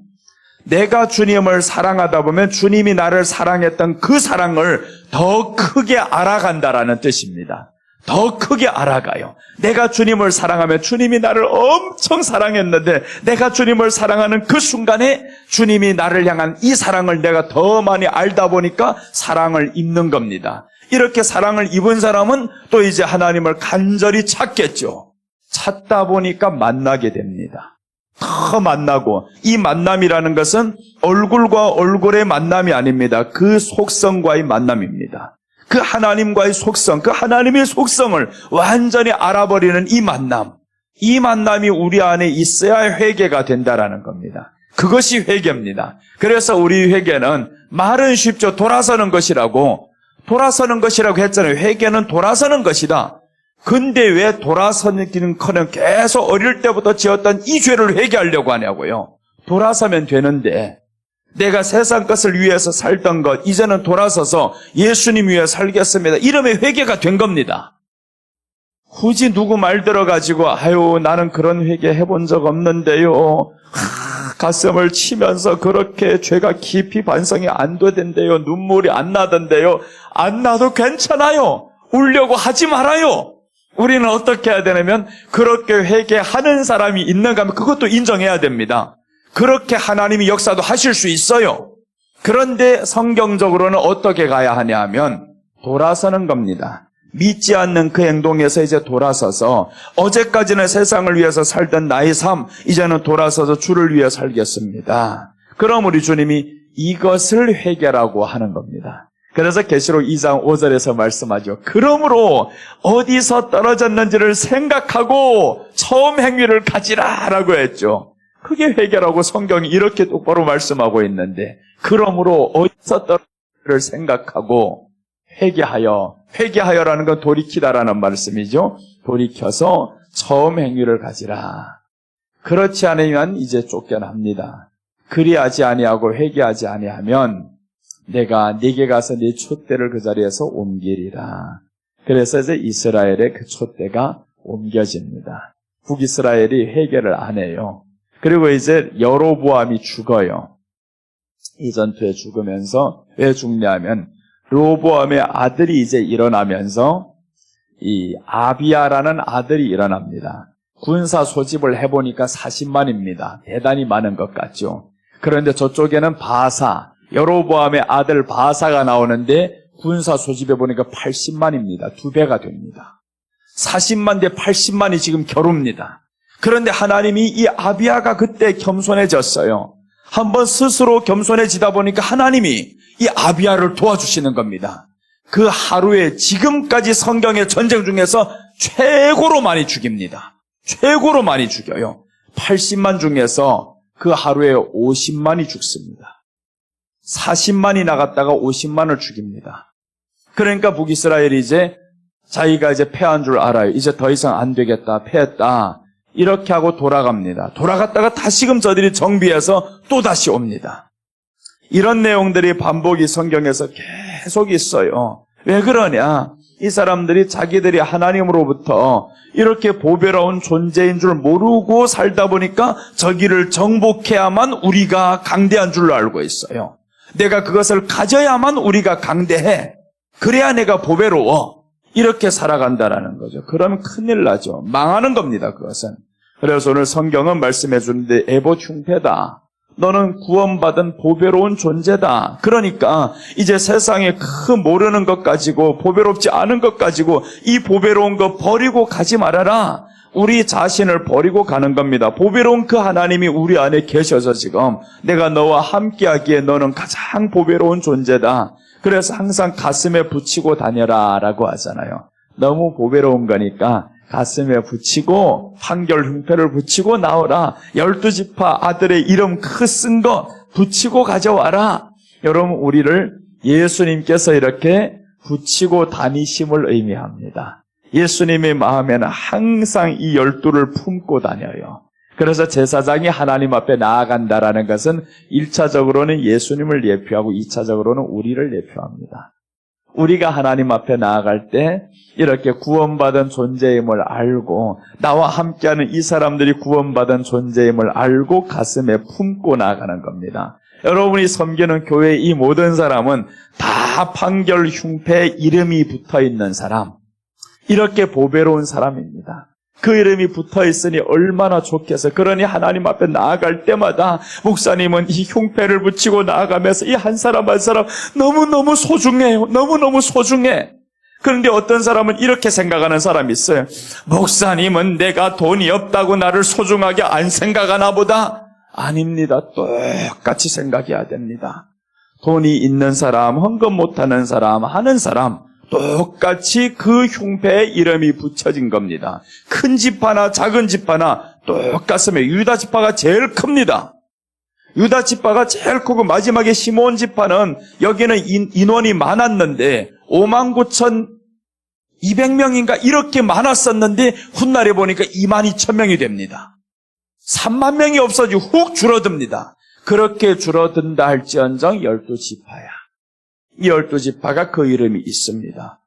내가 주님을 사랑하다 보면 주님이 나를 사랑했던 그 사랑을 더 크게 알아간다라는 뜻입니다. 더 크게 알아가요. 내가 주님을 사랑하면 주님이 나를 엄청 사랑했는데 내가 주님을 사랑하는 그 순간에 주님이 나를 향한 이 사랑을 내가 더 많이 알다 보니까 사랑을 입는 겁니다. 이렇게 사랑을 입은 사람은 또 이제 하나님을 간절히 찾겠죠. 찾다 보니까 만나게 됩니다. 더 만나고, 이 만남이라는 것은 얼굴과 얼굴의 만남이 아닙니다. 그 속성과의 만남입니다. 그 하나님과의 속성, 그 하나님의 속성을 완전히 알아버리는 이 만남이 우리 안에 있어야 회개가 된다라는 겁니다. 그것이 회개입니다. 그래서 우리 회개는 말은 쉽죠. 돌아서는 것이라고 했잖아요. 회개는 돌아서는 것이다. 근데 왜 돌아서기는커녕 계속 어릴 때부터 지었던 이 죄를 회개하려고 하냐고요. 돌아서면 되는데, 내가 세상 것을 위해서 살던 것 이제는 돌아서서 예수님 위해 살겠습니다. 이러면 회개가 된 겁니다. 굳이 누구 말 들어가지고 아유 나는 그런 회개 해본 적 없는데요. 가슴을 치면서 그렇게 죄가 깊이 반성이 안 되던데요. 눈물이 안 나던데요. 안 나도 괜찮아요. 울려고 하지 말아요. 우리는 어떻게 해야 되냐면 그렇게 회개하는 사람이 있는가 하면 그것도 인정해야 됩니다. 그렇게 하나님이 역사도 하실 수 있어요. 그런데 성경적으로는 어떻게 가야 하냐 하면 돌아서는 겁니다. 믿지 않는 그 행동에서 이제 돌아서서 어제까지는 세상을 위해서 살던 나의 삶, 이제는 돌아서서 주를 위해 살겠습니다. 그럼 우리 주님이 이것을 회개라고 하는 겁니다. 그래서 계시록 2장 5절에서 말씀하죠. 그러므로 어디서 떨어졌는지를 생각하고 처음 행위를 가지라라고 했죠. 그게 회개라고 성경이 이렇게 똑바로 말씀하고 있는데, 그러므로 어디서 떨어졌는지를 생각하고 회개하여라는 건 돌이키다라는 말씀이죠. 돌이켜서 처음 행위를 가지라. 그렇지 않으면 이제 쫓겨납니다. 그리하지 아니하고 회개하지 아니하면 내가 네게 가서 네 촛대를 그 자리에서 옮기리라. 그래서 이제 이스라엘의 그 촛대가 옮겨집니다. 북이스라엘이 회개를 안 해요. 그리고 이제 여로보암이 죽어요. 이 전투에 죽으면서 왜 죽냐면 로보암의 아들이 이제 일어나면서 이 아비야라는 아들이 일어납니다. 군사 소집을 해보니까 40만입니다. 대단히 많은 것 같죠. 그런데 저쪽에는 바사, 여로보암의 아들 바사가 나오는데 군사 소집해보니까 80만입니다. 2배가 됩니다. 40만 대 80만이 지금 겨룹니다. 그런데 하나님이 이 아비야가 그때 겸손해졌어요. 한번 스스로 겸손해지다 보니까 하나님이 이 아비야를 도와주시는 겁니다. 그 하루에 지금까지 성경의 전쟁 중에서 최고로 많이 죽입니다. 최고로 많이 죽여요. 80만 중에서 그 하루에 50만이 죽습니다. 40만이 나갔다가 50만을 죽입니다. 그러니까 북이스라엘이 이제 자기가 이제 패한 줄 알아요. 이제 더 이상 안 되겠다, 패했다. 이렇게 하고 돌아갑니다. 돌아갔다가 다시금 저들이 정비해서 또 다시 옵니다. 이런 내용들이 반복이 성경에서 계속 있어요. 왜 그러냐? 이 사람들이 자기들이 하나님으로부터 이렇게 보배로운 존재인 줄 모르고 살다 보니까 저기를 정복해야만 우리가 강대한 줄로 알고 있어요. 내가 그것을 가져야만 우리가 강대해. 그래야 내가 보배로워. 이렇게 살아간다라는 거죠. 그러면 큰일 나죠. 망하는 겁니다, 그것은. 그래서 오늘 성경은 말씀해 주는데 에봇 흉패다. 너는 구원받은 보배로운 존재다. 그러니까 이제 세상에 그 모르는 것 가지고 보배롭지 않은 것 가지고 이 보배로운 거 버리고 가지 말아라. 우리 자신을 버리고 가는 겁니다. 보배로운 그 하나님이 우리 안에 계셔서 지금 내가 너와 함께하기에 너는 가장 보배로운 존재다. 그래서 항상 가슴에 붙이고 다녀라 라고 하잖아요. 너무 보배로운 거니까 가슴에 붙이고 판결 흉패를 붙이고 나오라. 12지파 아들의 이름 쓴 거 붙이고 가져와라. 여러분, 우리를 예수님께서 이렇게 붙이고 다니심을 의미합니다. 예수님의 마음에는 항상 이 12를 품고 다녀요. 그래서 제사장이 하나님 앞에 나아간다라는 것은 1차적으로는 예수님을 예표하고 2차적으로는 우리를 예표합니다. 우리가 하나님 앞에 나아갈 때 이렇게 구원받은 존재임을 알고 나와 함께하는 이 사람들이 구원받은 존재임을 알고 가슴에 품고 나아가는 겁니다. 여러분이 섬기는 교회의 이 모든 사람은 다 판결 흉패에 이름이 붙어있는 사람, 이렇게 보배로운 사람입니다. 그 이름이 붙어있으니 얼마나 좋겠어요. 그러니 하나님 앞에 나아갈 때마다 목사님은 이 흉패를 붙이고 나아가면서 이 한 사람 한 사람 너무너무 소중해요. 너무너무 소중해. 그런데 어떤 사람은 이렇게 생각하는 사람이 있어요. 목사님은 내가 돈이 없다고 나를 소중하게 안 생각하나 보다. 아닙니다. 똑같이 생각해야 됩니다. 돈이 있는 사람, 헌금 못하는 사람, 하는 사람 똑같이 그 흉패에 이름이 붙여진 겁니다. 큰 지파나 작은 지파나 똑같으면 유다 지파가 제일 큽니다. 유다 지파가 제일 크고 마지막에 시몬 지파는 여기는 인원이 많았는데 59,200명인가 이렇게 많았었는데 훗날에 보니까 22,000명이 됩니다. 3만 명이 없어지고 훅 줄어듭니다. 그렇게 줄어든다 할지언정 12지파야. 이 12지파가 그 이름이 있습니다.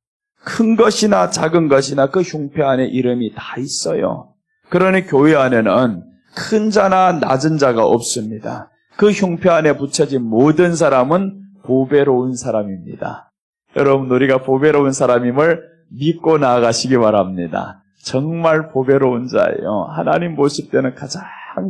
큰 것이나 작은 것이나 그 흉패 안에 이름이 다 있어요. 그러니 교회 안에는 큰 자나 낮은 자가 없습니다. 그 흉패 안에 붙여진 모든 사람은 보배로운 사람입니다. 여러분, 우리가 보배로운 사람임을 믿고 나아가시기 바랍니다. 정말 보배로운 자예요. 하나님 보실 때는 가장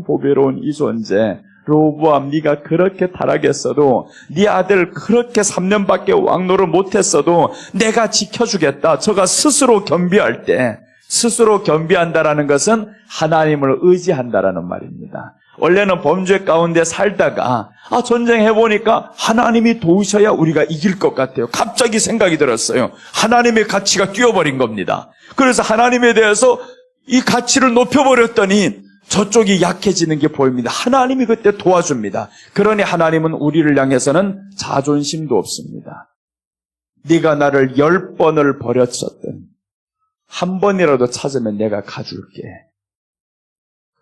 보배로운 이 존재. 로보암, 네가 그렇게 타락했어도, 네 아들 그렇게 3년밖에 왕노를 못했어도 내가 지켜주겠다. 저가 스스로 겸비할 때, 스스로 겸비한다라는 것은 하나님을 의지한다라는 말입니다. 원래는 범죄 가운데 살다가 전쟁해보니까 하나님이 도우셔야 우리가 이길 것 같아요. 갑자기 생각이 들었어요. 하나님의 가치가 뛰어버린 겁니다. 그래서 하나님에 대해서 이 가치를 높여버렸더니 저쪽이 약해지는 게 보입니다. 하나님이 그때 도와줍니다. 그러니 하나님은 우리를 향해서는 자존심도 없습니다. 네가 나를 10번을 버렸었든 한 번이라도 찾으면 내가 가줄게.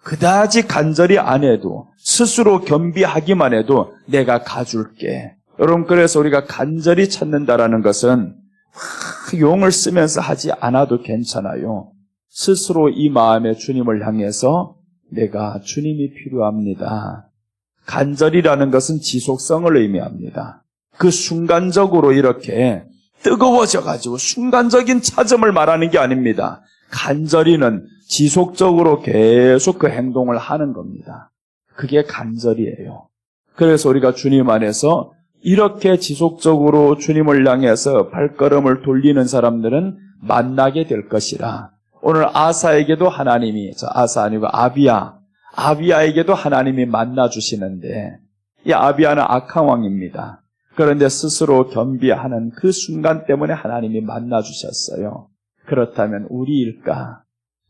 그다지 간절히 안 해도 스스로 겸비하기만 해도 내가 가줄게. 여러분, 그래서 우리가 간절히 찾는다라는 것은 용을 쓰면서 하지 않아도 괜찮아요. 스스로 이 마음에 주님을 향해서 내가 주님이 필요합니다. 간절이라는 것은 지속성을 의미합니다. 그 순간적으로 이렇게 뜨거워져가지고 순간적인 찾음을 말하는 게 아닙니다. 간절히는 지속적으로 계속 그 행동을 하는 겁니다. 그게 간절이에요. 그래서 우리가 주님 안에서 이렇게 지속적으로 주님을 향해서 발걸음을 돌리는 사람들은 만나게 될 것이라. 오늘 아사에게도 하나님이, 아사 아니고 아비야에게도 하나님이 만나주시는데, 이 아비야는 악한 왕입니다. 그런데 스스로 겸비하는 그 순간 때문에 하나님이 만나주셨어요. 그렇다면 우리일까?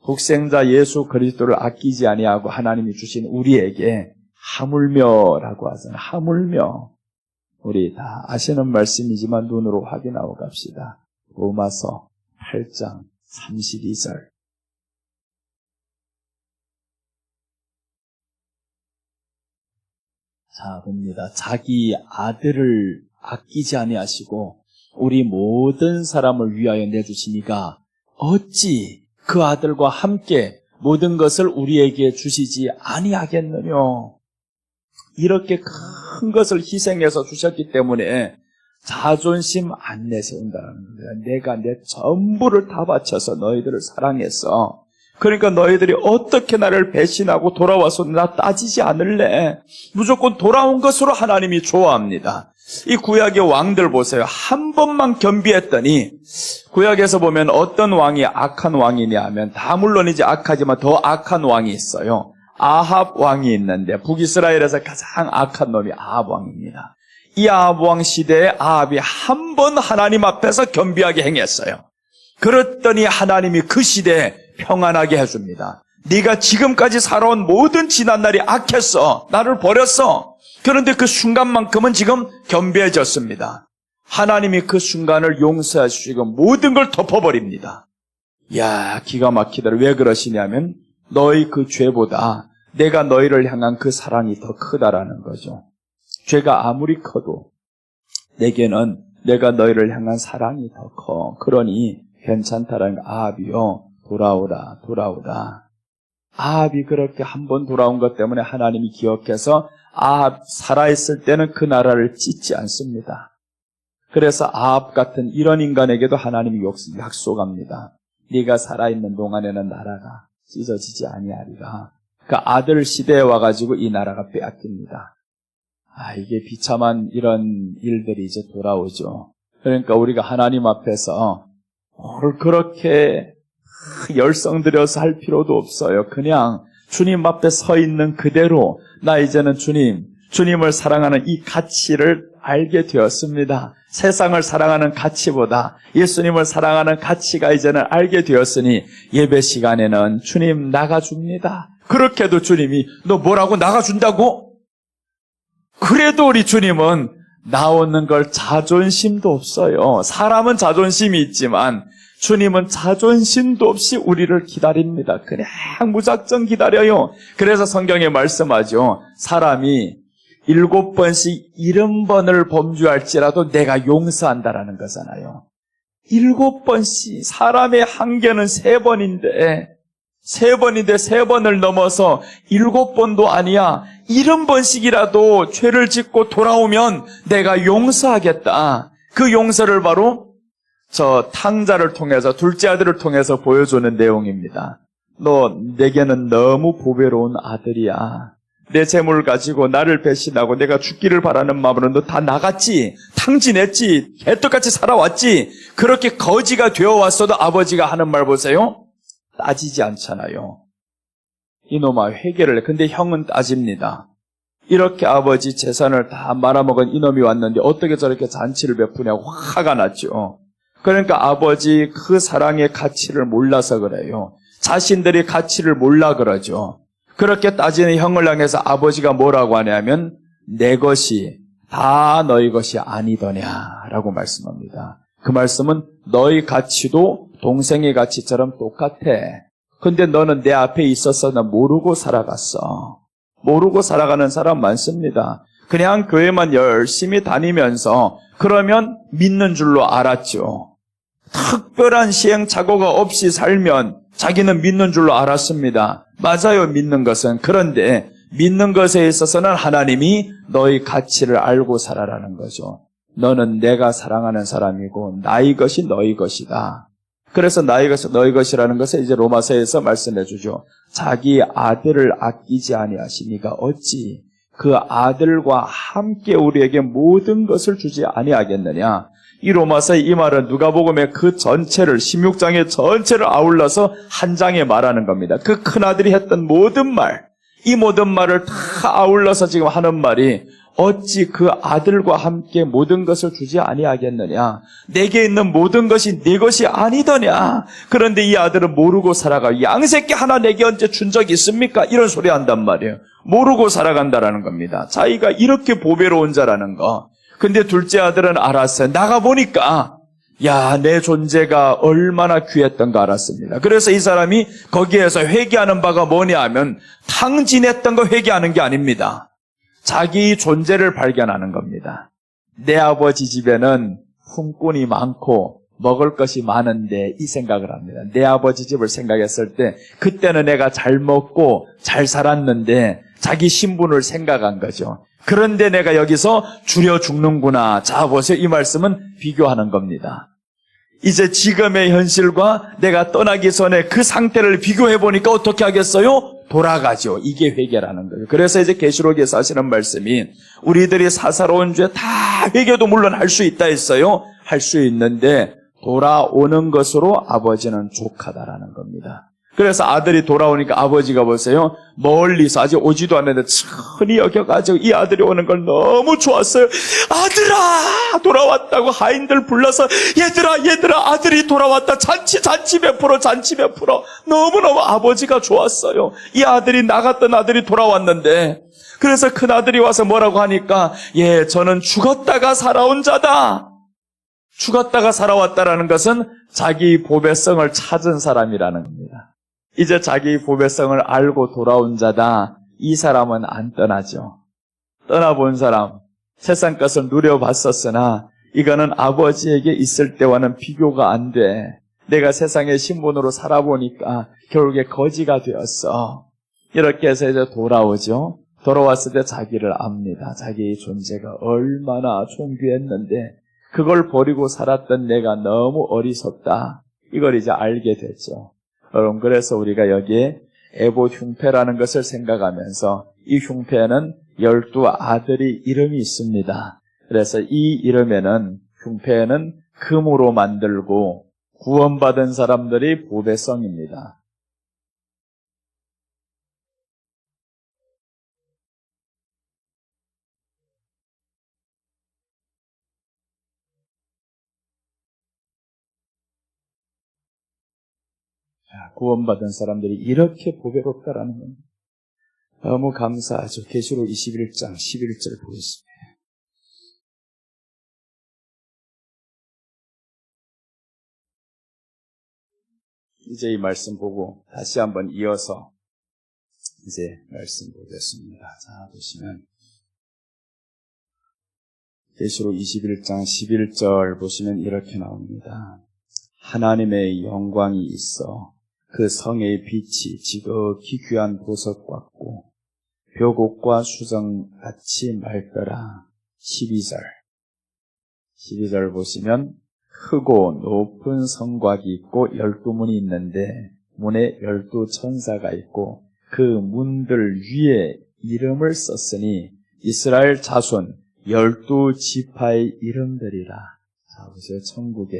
독생자 예수 그리스도를 아끼지 아니하고 하나님이 주신 우리에게 하물며라고 하잖아요. 하물며. 우리 다 아시는 말씀이지만 눈으로 확인하고 갑시다. 로마서 8장 32절. 자, 봅니다. 자기 아들을 아끼지 아니하시고 우리 모든 사람을 위하여 내주시니가 어찌 그 아들과 함께 모든 것을 우리에게 주시지 아니하겠느냐. 이렇게 큰 것을 희생해서 주셨기 때문에 자존심 안 내세운다는 거예요. 내가 내 전부를 다 바쳐서 너희들을 사랑했어. 그러니까 너희들이 어떻게 나를 배신하고 돌아와서 나 따지지 않을래. 무조건 돌아온 것으로 하나님이 좋아합니다. 이 구약의 왕들 보세요. 한 번만 겸비했더니, 구약에서 보면 어떤 왕이 악한 왕이냐 하면 다 물론 이제 악하지만 더 악한 왕이 있어요. 아합 왕이 있는데 북이스라엘에서 가장 악한 놈이 아합 왕입니다. 이 아합 왕 시대에 아합이 한 번 하나님 앞에서 겸비하게 행했어요. 그랬더니 하나님이 그 시대에 평안하게 해줍니다. 네가 지금까지 살아온 모든 지난날이 악했어. 나를 버렸어. 그런데 그 순간만큼은 지금 겸비해졌습니다. 하나님이 그 순간을 용서해 주시고 모든 걸 덮어버립니다. 이야, 기가 막히더라. 왜 그러시냐면 너희 그 죄보다 내가 너희를 향한 그 사랑이 더 크다라는 거죠. 죄가 아무리 커도 내게는 내가 너희를 향한 사랑이 더 커. 그러니 괜찮다라는 거. 아합이요, 돌아오라, 돌아오라. 아합이 그렇게 한 번 돌아온 것 때문에 하나님이 기억해서 아합 살아있을 때는 그 나라를 찢지 않습니다. 그래서 아합 같은 이런 인간에게도 하나님이 약속합니다. 네가 살아있는 동안에는 나라가 찢어지지 아니하리라. 그 아들 시대에 와가지고 이 나라가 빼앗깁니다. 이게 비참한 이런 일들이 이제 돌아오죠. 그러니까 우리가 하나님 앞에서 뭘 그렇게 열성 들여서 할 필요도 없어요. 그냥 주님 앞에 서 있는 그대로 나 이제는 주님을 사랑하는 이 가치를 알게 되었습니다. 세상을 사랑하는 가치보다 예수님을 사랑하는 가치가 이제는 알게 되었으니 예배 시간에는 주님 나가줍니다. 그렇게도 주님이 너 뭐라고 나가준다고? 그래도 우리 주님은 나오는 걸 자존심도 없어요. 사람은 자존심이 있지만 주님은 자존심도 없이 우리를 기다립니다. 그냥 무작정 기다려요. 그래서 성경에 말씀하죠. 사람이 7번씩 70번을 범죄할지라도 내가 용서한다라는 거잖아요. 7번씩. 사람의 한계는 3번인데 3번을 넘어서 7번도 아니야. 70번씩이라도 죄를 짓고 돌아오면 내가 용서하겠다. 그 용서를 바로 저 탕자를 통해서, 둘째 아들을 통해서 보여주는 내용입니다. 너 내게는 너무 보배로운 아들이야. 내 재물을 가지고 나를 배신하고 내가 죽기를 바라는 마음으로 너 다 나갔지, 탕진했지, 개떡같이 살아왔지. 그렇게 거지가 되어왔어도 아버지가 하는 말 보세요. 따지지 않잖아요. 이놈아 회개를 해. 근데 형은 따집니다. 이렇게 아버지 재산을 다 말아먹은 이놈이 왔는데 어떻게 저렇게 잔치를 베푸냐고 화가 났죠. 그러니까 아버지 그 사랑의 가치를 몰라서 그래요. 자신들이 가치를 몰라 그러죠. 그렇게 따지는 형을 향해서 아버지가 뭐라고 하냐면 내 것이 다 너희 것이 아니더냐라고 말씀합니다. 그 말씀은 너희 가치도 동생의 가치처럼 똑같아. 근데 너는 내 앞에 있어서 나 모르고 살아갔어. 모르고 살아가는 사람 많습니다. 그냥 교회만 열심히 다니면서 그러면 믿는 줄로 알았죠. 특별한 시행착오가 없이 살면 자기는 믿는 줄로 알았습니다. 맞아요, 믿는 것은. 그런데 믿는 것에 있어서는 하나님이 너희 가치를 알고 살아라는 거죠. 너는 내가 사랑하는 사람이고 나의 것이 너희 것이다. 그래서 나의 것이 너희 것이라는 것을 이제 로마서에서 말씀해 주죠. 자기 아들을 아끼지 아니하시니가 어찌 그 아들과 함께 우리에게 모든 것을 주지 아니하겠느냐. 이 로마서의 이 말은 누가복음의 그 전체를 16장의 전체를 아울러서 한 장에 말하는 겁니다. 그 큰아들이 했던 모든 말, 이 모든 말을 다 아울러서 지금 하는 말이 어찌 그 아들과 함께 모든 것을 주지 아니하겠느냐. 내게 있는 모든 것이 내 것이 아니더냐. 그런데 이 아들은 모르고 살아가. 양새끼 하나 내게 언제 준 적이 있습니까? 이런 소리 한단 말이에요. 모르고 살아간다라는 겁니다. 자기가 이렇게 보배로운 자라는 거. 근데 둘째 아들은 알았어요. 나가보니까 야, 내 존재가 얼마나 귀했던가 알았습니다. 그래서 이 사람이 거기에서 회개하는 바가 뭐냐 하면 탕진했던 거 회개하는 게 아닙니다. 자기 존재를 발견하는 겁니다. 내 아버지 집에는 품꾼이 많고 먹을 것이 많은데 이 생각을 합니다. 내 아버지 집을 생각했을 때 그때는 내가 잘 먹고 잘 살았는데 자기 신분을 생각한 거죠. 그런데 내가 여기서 줄여 죽는구나. 자, 보세요. 이 말씀은 비교하는 겁니다. 이제 지금의 현실과 내가 떠나기 전에 그 상태를 비교해 보니까 어떻게 하겠어요? 돌아가죠. 이게 회개라는 거예요. 그래서 이제 계시록에서 하시는 말씀이 우리들이 사사로운 죄 다 회개도 물론 할 수 있다 했어요. 할 수 있는데 돌아오는 것으로 아버지는 족하다라는 겁니다. 그래서 아들이 돌아오니까 아버지가 보세요. 멀리서 아직 오지도 않는데 천히 여겨가지고 이 아들이 오는 걸 너무 좋았어요. 아들아 돌아왔다고 하인들 불러서 얘들아 아들이 돌아왔다. 잔치 베풀어. 너무너무 아버지가 좋았어요. 이 아들이 나갔던 아들이 돌아왔는데 그래서 큰 아들이 와서 뭐라고 하니까 저는 죽었다가 살아온 자다. 죽었다가 살아왔다라는 것은 자기 보배성을 찾은 사람이라는 겁니다. 이제 자기 보배성을 알고 돌아온 자다. 이 사람은 안 떠나죠. 떠나본 사람, 세상 것을 누려봤었으나 이거는 아버지에게 있을 때와는 비교가 안 돼. 내가 세상의 신분으로 살아보니까 결국에 거지가 되었어. 이렇게 해서 이제 돌아오죠. 돌아왔을 때 자기를 압니다. 자기의 존재가 얼마나 존귀했는데 그걸 버리고 살았던 내가 너무 어리석다. 이걸 이제 알게 됐죠. 여러분, 그래서 우리가 여기에 에봇 흉패라는 것을 생각하면서 이 흉패에는 12아들이 이름이 있습니다. 그래서 이 이름에는 흉패에는 금으로 만들고 구원받은 사람들이 보배성입니다. 구원받은 사람들이 이렇게 보배롭다라는 겁니다. 너무 감사하죠. 계시록 21장 11절 보겠습니다. 이제 이 말씀 보고 다시 한번 이어서 이제 말씀 보겠습니다. 자, 보시면 계시록 21장 11절 보시면 이렇게 나옵니다. 하나님의 영광이 있어 그 성의 빛이 지극히 귀한 보석 같고 벽옥과 수정같이 맑더라. 12절 보시면 크고 높은 성곽이 있고 12문이 있는데 문에 12천사가 있고 그 문들 위에 이름을 썼으니 이스라엘 자손 12지파의 이름들이라. 자, 보세요. 천국에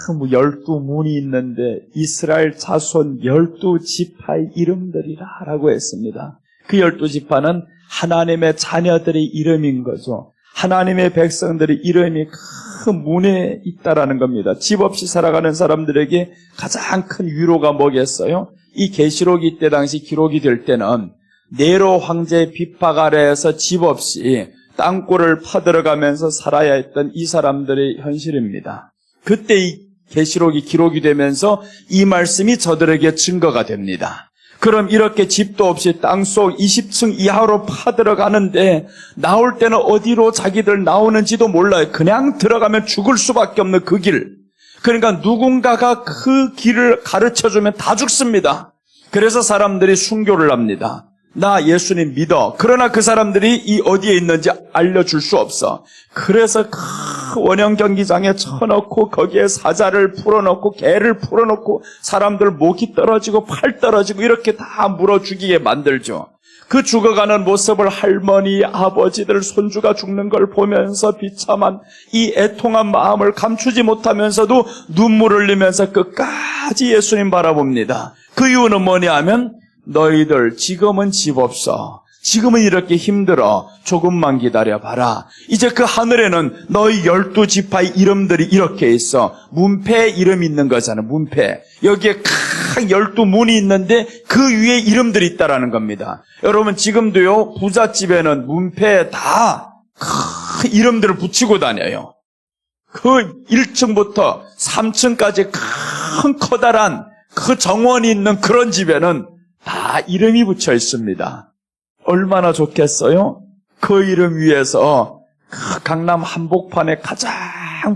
12문이 있는데 이스라엘 자손 12지파의 이름들이라 라고 했습니다. 그 12지파는 하나님의 자녀들의 이름인 거죠. 하나님의 백성들의 이름이 큰 문에 있다라는 겁니다. 집 없이 살아가는 사람들에게 가장 큰 위로가 뭐겠어요? 이 계시록이 이때 당시 기록이 될 때는 네로 황제의 핍박 아래에서 집 없이 땅굴을 파들어가면서 살아야 했던 이 사람들의 현실입니다. 그때 이 계시록이 기록이 되면서 이 말씀이 저들에게 증거가 됩니다. 그럼 이렇게 집도 없이 땅속 20층 이하로 파들어가는데 나올 때는 어디로 자기들 나오는지도 몰라요. 그냥 들어가면 죽을 수밖에 없는 그 길. 그러니까 누군가가 그 길을 가르쳐주면 다 죽습니다. 그래서 사람들이 순교를 합니다. 나 예수님 믿어. 그러나 그 사람들이 이 어디에 있는지 알려줄 수 없어. 그래서 큰 원형 경기장에 쳐놓고 거기에 사자를 풀어놓고 개를 풀어놓고 사람들 목이 떨어지고 팔 떨어지고 이렇게 다 물어 죽이게 만들죠. 그 죽어가는 모습을 할머니, 아버지들, 손주가 죽는 걸 보면서 비참한 이 애통한 마음을 감추지 못하면서도 눈물을 흘리면서 끝까지 예수님 바라봅니다. 그 이유는 뭐냐 하면 너희들 지금은 집 없어. 지금은 이렇게 힘들어. 조금만 기다려봐라. 이제 그 하늘에는 너희 12지파의 이름들이 이렇게 있어. 문패에 이름이 있는 거잖아. 문패. 여기에 큰 12문이 있는데 그 위에 이름들이 있다라는 겁니다. 여러분 지금도요 부잣집에는 문패에 다 큰 이름들을 붙이고 다녀요. 그 1층부터 3층까지 큰 커다란 그 정원이 있는 그런 집에는 다 이름이 붙여 있습니다. 얼마나 좋겠어요? 그 이름 위에서 그 강남 한복판에 가장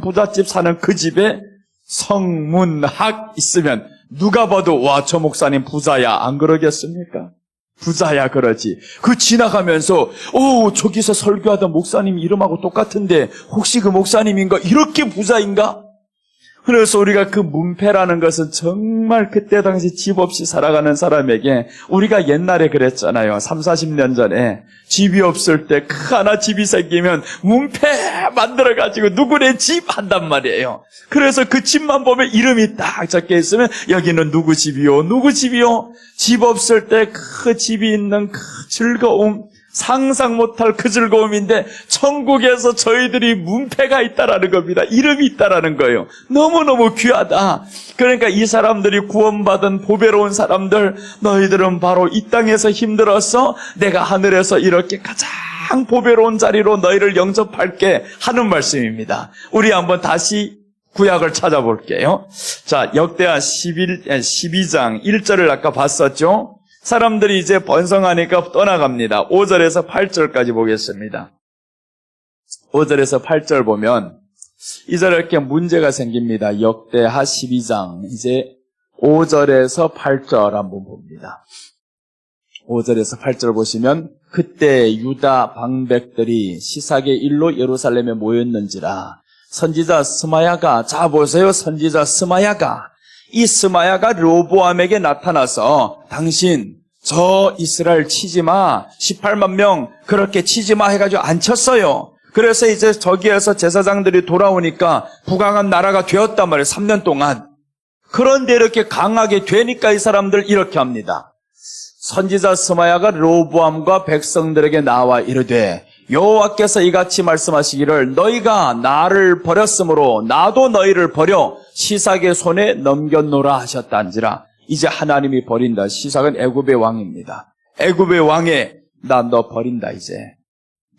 부잣집 사는 그 집에 성문학 있으면 누가 봐도 와, 저 목사님 부자야, 안 그러겠습니까? 부자야 그러지. 그 지나가면서 저기서 설교하던 목사님 이름하고 똑같은데 혹시 그 목사님인가? 이렇게 부자인가? 그래서 우리가 그 문패라는 것은 정말 그때 당시 집 없이 살아가는 사람에게 우리가 옛날에 그랬잖아요. 30-40년 전에 집이 없을 때 하나 집이 생기면 문패 만들어가지고 누구네 집 한단 말이에요. 그래서 그 집만 보면 이름이 딱 적혀 있으면 여기는 누구 집이요, 누구 집이요. 집 없을 때 그 집이 있는 그 즐거움, 상상 못할 그 즐거움인데 천국에서 저희들이 문패가 있다라는 겁니다. 이름이 있다라는 거예요. 너무너무 귀하다. 그러니까 이 사람들이 구원받은 보배로운 사람들, 너희들은 바로 이 땅에서 힘들어서 내가 하늘에서 이렇게 가장 보배로운 자리로 너희를 영접할게 하는 말씀입니다. 우리 한번 다시 구약을 찾아볼게요. 자, 역대하 12장 1절을 아까 봤었죠? 사람들이 이제 번성하니까 떠나갑니다. 5절에서 8절까지 보겠습니다. 5절에서 8절 보면 이절에 이렇게 문제가 생깁니다. 역대하 12장 이제 5절에서 8절 한번 봅니다. 5절에서 8절 보시면 그때 유다 방백들이 시삭의 일로 예루살렘에 모였는지라 선지자 스마야가, 자 보세요, 선지자 스마야가, 이 스마야가 르호보암에게 나타나서 당신 저 이스라엘 치지마, 18만 명 그렇게 치지마 해가지고 안 쳤어요. 그래서 이제 저기에서 제사장들이 돌아오니까 부강한 나라가 되었단 말이에요. 3년 동안. 그런데 이렇게 강하게 되니까 이 사람들 이렇게 합니다. 선지자 스마야가 르호보암과 백성들에게 나와 이르되 여호와께서 이같이 말씀하시기를 너희가 나를 버렸으므로 나도 너희를 버려 시삭의 손에 넘겼노라 하셨단지라. 이제 하나님이 버린다. 시삭은 애굽의 왕입니다. 애굽의 왕에 나 너 버린다. 이제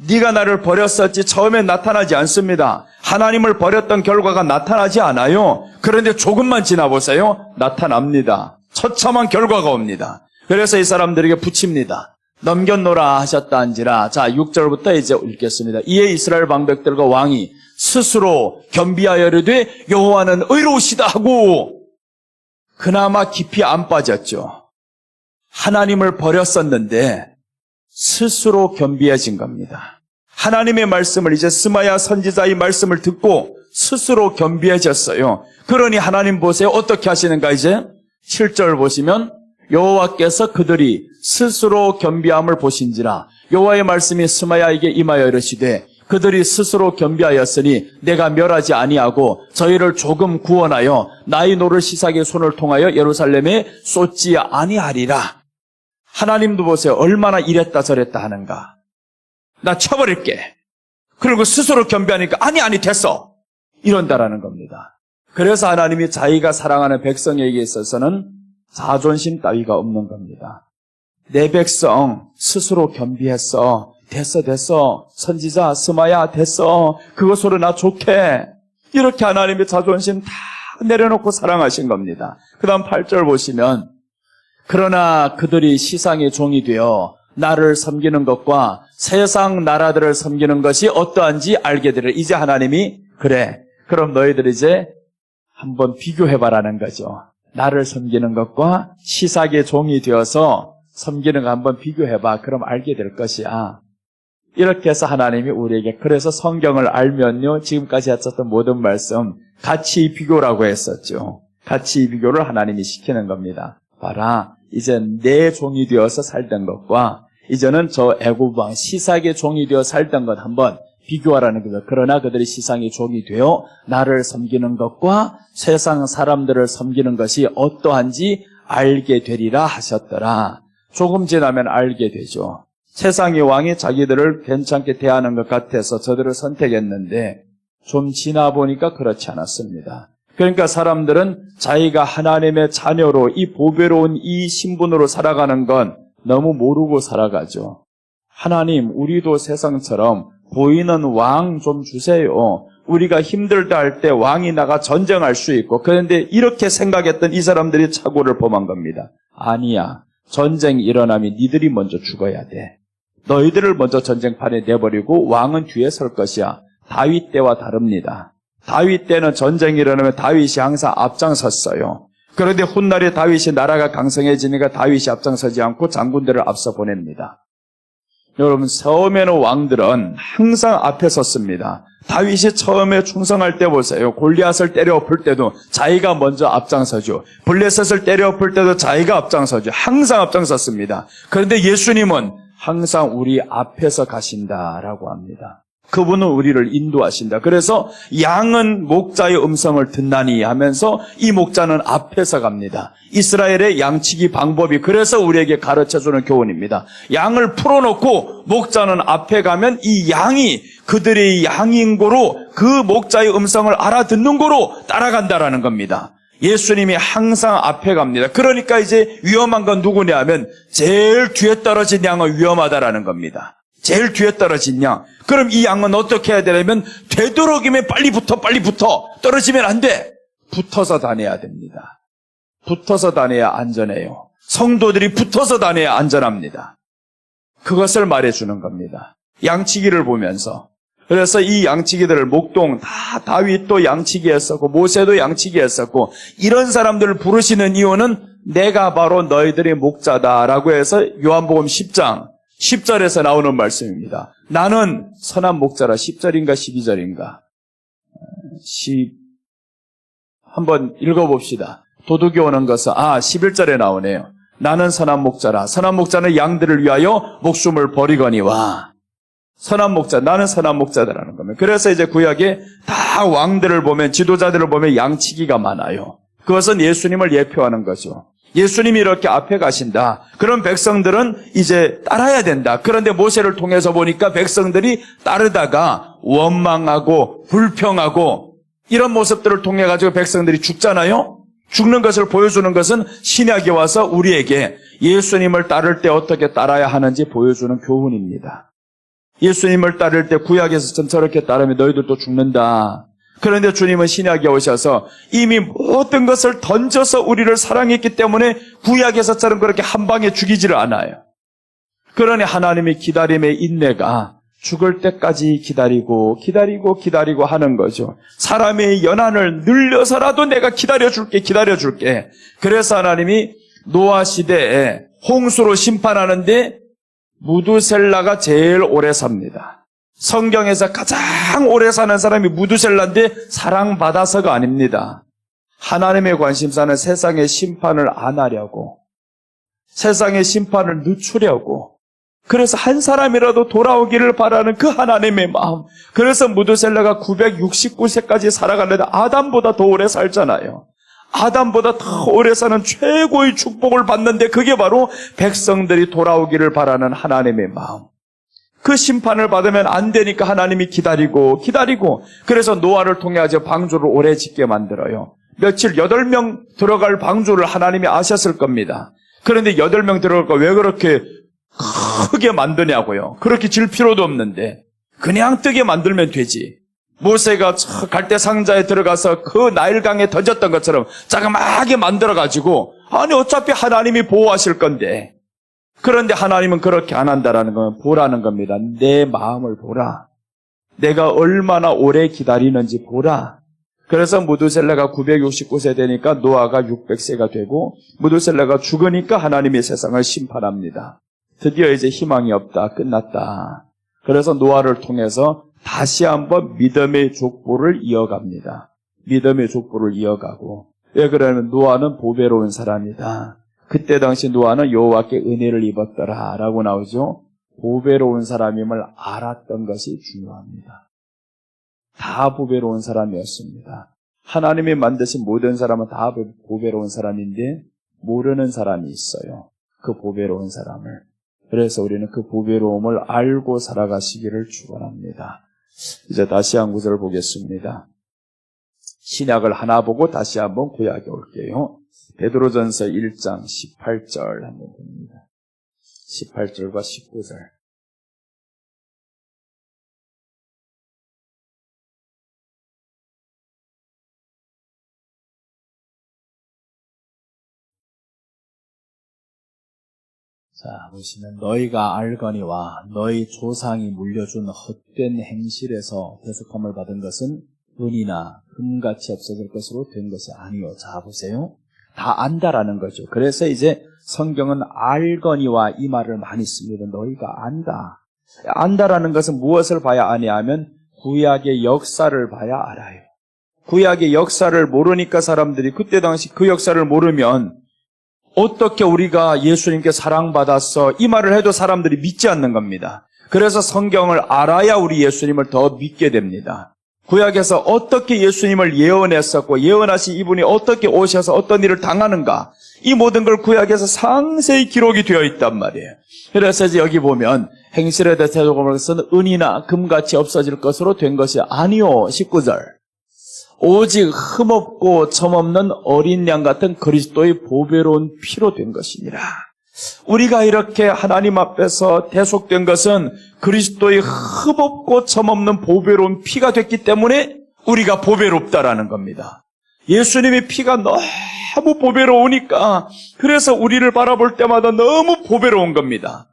네가 나를 버렸었지 처음에 나타나지 않습니다. 하나님을 버렸던 결과가 나타나지 않아요. 그런데 조금만 지나보세요. 나타납니다. 처참한 결과가 옵니다. 그래서 이 사람들에게 붙입니다. 넘겼노라 하셨다한지라. 자, 6절부터 이제 읽겠습니다. 이에 이스라엘 방백들과 왕이 스스로 겸비하여 이르되 여호와는 의로우시다 하고 그나마 깊이 안 빠졌죠. 하나님을 버렸었는데 스스로 겸비해진 겁니다. 하나님의 말씀을 이제 스마야 선지자의 말씀을 듣고 스스로 겸비해졌어요. 그러니 하나님 보세요. 어떻게 하시는가 이제 7절 보시면 여호와께서 그들이 스스로 겸비함을 보신지라 여호와의 말씀이 스마야에게 임하여 이르시되 그들이 스스로 겸비하였으니 내가 멸하지 아니하고 저희를 조금 구원하여 나의 노를 시삭의 손을 통하여 예루살렘에 쏟지 아니하리라. 하나님도 보세요. 얼마나 이랬다 저랬다 하는가. 나 쳐버릴게. 그리고 스스로 겸비하니까 아니 됐어. 이런다라는 겁니다. 그래서 하나님이 자기가 사랑하는 백성에게 있어서는 자존심 따위가 없는 겁니다. 내 백성 스스로 겸비했어. 됐어. 선지자 스마야 됐어. 그것으로 나 좋게. 이렇게 하나님의 자존심 다 내려놓고 사랑하신 겁니다. 그 다음 8절 보시면 그러나 그들이 시상의 종이 되어 나를 섬기는 것과 세상 나라들을 섬기는 것이 어떠한지 알게 되리라. 이제 하나님이 그래. 그럼 너희들 이제 한번 비교해봐라는 거죠. 나를 섬기는 것과 시삭의 종이 되어서 섬기는 거 한번 비교해봐. 그럼 알게 될 것이야. 이렇게 해서 하나님이 우리에게 그래서 성경을 알면요. 지금까지 했었던 모든 말씀 가치 비교라고 했었죠. 가치 비교를 하나님이 시키는 겁니다. 봐라. 이제 내 종이 되어서 살던 것과 이제는 저 애굽 왕 시삭의 종이 되어 살던 것 한번 비교하라는 거죠. 그러나 그들이 시상의 종이 되어 나를 섬기는 것과 세상 사람들을 섬기는 것이 어떠한지 알게 되리라 하셨더라. 조금 지나면 알게 되죠. 세상의 왕이 자기들을 괜찮게 대하는 것 같아서 저들을 선택했는데 좀 지나 보니까 그렇지 않았습니다. 그러니까 사람들은 자기가 하나님의 자녀로 이 보배로운 이 신분으로 살아가는 건 너무 모르고 살아가죠. 하나님, 우리도 세상처럼 보이는 왕 좀 주세요. 우리가 힘들다 할 때 왕이 나가 전쟁할 수 있고. 그런데 이렇게 생각했던 이 사람들이 착오를 범한 겁니다. 아니야. 전쟁이 일어나면 니들이 먼저 죽어야 돼. 너희들을 먼저 전쟁판에 내버리고 왕은 뒤에 설 것이야. 다윗 때와 다릅니다. 다윗 때는 전쟁이 일어나면 다윗이 항상 앞장섰어요. 그런데 훗날에 다윗이 나라가 강성해지니까 다윗이 앞장서지 않고 장군들을 앞서 보냅니다. 여러분, 처음에는 왕들은 항상 앞에 섰습니다. 다윗이 처음에 충성할 때 보세요. 골리앗을 때려 엎을 때도 자기가 먼저 앞장서죠. 블레셋을 때려 엎을 때도 자기가 앞장서죠. 항상 앞장섰습니다. 그런데 예수님은 항상 우리 앞에서 가신다라고 합니다. 그분은 우리를 인도하신다. 그래서 양은 목자의 음성을 듣나니 하면서 이 목자는 앞에서 갑니다. 이스라엘의 양치기 방법이 그래서 우리에게 가르쳐주는 교훈입니다. 양을 풀어놓고 목자는 앞에 가면 이 양이 그들의 양인 고로 그 목자의 음성을 알아듣는 고로 따라간다라는 겁니다. 예수님이 항상 앞에 갑니다. 그러니까 이제 위험한 건 누구냐 하면 제일 뒤에 떨어진 양은 위험하다라는 겁니다. 제일 뒤에 떨어진 양. 그럼 이 양은 어떻게 해야 되냐면 되도록이면 빨리 붙어. 떨어지면 안 돼. 붙어서 다녀야 됩니다. 붙어서 다녀야 안전해요. 성도들이 붙어서 다녀야 안전합니다. 그것을 말해주는 겁니다. 양치기를 보면서. 그래서 이 양치기들을 목동 다 다윗도 양치기 했었고 모세도 양치기 했었고 이런 사람들을 부르시는 이유는 내가 바로 너희들의 목자다라고 해서 요한복음 10장 10절에서 나오는 말씀입니다. 나는 선한 목자라. 10절인가 12절인가? 한번 읽어봅시다. 도둑이 오는 것은 11절에 나오네요. 나는 선한 목자라. 선한 목자는 양들을 위하여 목숨을 버리거니와. 선한 목자, 나는 선한 목자다라는 겁니다. 그래서 이제 구약에 다 왕들을 보면, 지도자들을 보면 양치기가 많아요. 그것은 예수님을 예표하는 거죠. 예수님이 이렇게 앞에 가신다. 그럼 백성들은 이제 따라야 된다. 그런데 모세를 통해서 보니까 백성들이 따르다가 원망하고 불평하고 이런 모습들을 통해 가지고 백성들이 죽잖아요. 죽는 것을 보여주는 것은 신약에 와서 우리에게 예수님을 따를 때 어떻게 따라야 하는지 보여주는 교훈입니다. 예수님을 따를 때 구약에서 좀 저렇게 따르면 너희들도 죽는다. 그런데 주님은 신약에 오셔서 이미 모든 것을 던져서 우리를 사랑했기 때문에 구약에서처럼 그렇게 한 방에 죽이지를 않아요. 그러니 하나님의 기다림의 인내가 죽을 때까지 기다리고 하는 거죠. 사람의 연한을 늘려서라도 내가 기다려줄게. 그래서 하나님이 노아 시대에 홍수로 심판하는데 무두셀라가 제일 오래 삽니다. 성경에서 가장 오래 사는 사람이 무두셀라인데 사랑받아서가 아닙니다. 하나님의 관심사는 세상의 심판을 안 하려고, 세상의 심판을 늦추려고, 그래서 한 사람이라도 돌아오기를 바라는 그 하나님의 마음. 그래서 무두셀라가 969세까지 살아가는데 아담보다 더 오래 살잖아요. 아담보다 더 오래 사는 최고의 축복을 받는데 그게 바로 백성들이 돌아오기를 바라는 하나님의 마음. 그 심판을 받으면 안 되니까 하나님이 기다리고 그래서 노아를 통해 아주 방주를 오래 짓게 만들어요. 며칠 8명 들어갈 방주를 하나님이 아셨을 겁니다. 그런데 8명 들어갈 거 왜 그렇게 크게 만드냐고요. 그렇게 질 필요도 없는데 그냥 뜨게 만들면 되지. 모세가 갈대 상자에 들어가서 그 나일강에 던졌던 것처럼 자그마하게 만들어가지고 아니 어차피 하나님이 보호하실 건데, 그런데 하나님은 그렇게 안 한다라는 건 보라는 겁니다. 내 마음을 보라. 내가 얼마나 오래 기다리는지 보라. 그래서 무두셀라가 969세 되니까 노아가 600세가 되고 무두셀라가 죽으니까 하나님이 세상을 심판합니다. 드디어 이제 희망이 없다. 끝났다. 그래서 노아를 통해서 다시 한번 믿음의 족보를 이어갑니다. 믿음의 족보를 이어가고. 왜 그러냐면 노아는 보배로운 사람이다. 그때 당시 노아는 여호와께 은혜를 입었더라 라고 나오죠. 보배로운 사람임을 알았던 것이 중요합니다. 다 보배로운 사람이었습니다. 하나님이 만드신 모든 사람은 다 보배로운 사람인데 모르는 사람이 있어요. 그 보배로운 사람을. 그래서 우리는 그 보배로움을 알고 살아가시기를 축원합니다. 이제 다시 한 구절을 보겠습니다. 신약을 하나 보고 다시 한번 구약에 올게요. 베드로전서 1장 18절 한번 봅니다. 18절과 19절. 자, 보시면 너희가 알거니와 너희 조상이 물려준 헛된 행실에서 대속함을 받은 것은 은이나 금같이 없어질 것으로 된 것이 아니요. 자, 보세요. 다 안다라는 거죠. 그래서 이제 성경은 알거니와 이 말을 많이 씁니다. 너희가 안다. 안다라는 것은 무엇을 봐야 아냐하면 구약의 역사를 봐야 알아요. 구약의 역사를 모르니까 사람들이 그때 당시 그 역사를 모르면 어떻게 우리가 예수님께 사랑받았어? 이 말을 해도 사람들이 믿지 않는 겁니다. 그래서 성경을 알아야 우리 예수님을 더 믿게 됩니다. 구약에서 어떻게 예수님을 예언했었고 예언하신 이분이 어떻게 오셔서 어떤 일을 당하는가 이 모든 걸 구약에서 상세히 기록이 되어 있단 말이에요. 그래서 이제 여기 보면 행실에 대해 대속함을 것은 은이나 금같이 없어질 것으로 된 것이 아니요. 19절 오직 흠없고 점없는 어린 양 같은 그리스도의 보배로운 피로 된 것이니라. 우리가 이렇게 하나님 앞에서 대속된 것은 그리스도의 흠없고 점없는 보배로운 피가 됐기 때문에 우리가 보배롭다라는 겁니다. 예수님의 피가 너무 보배로우니까 그래서 우리를 바라볼 때마다 너무 보배로운 겁니다.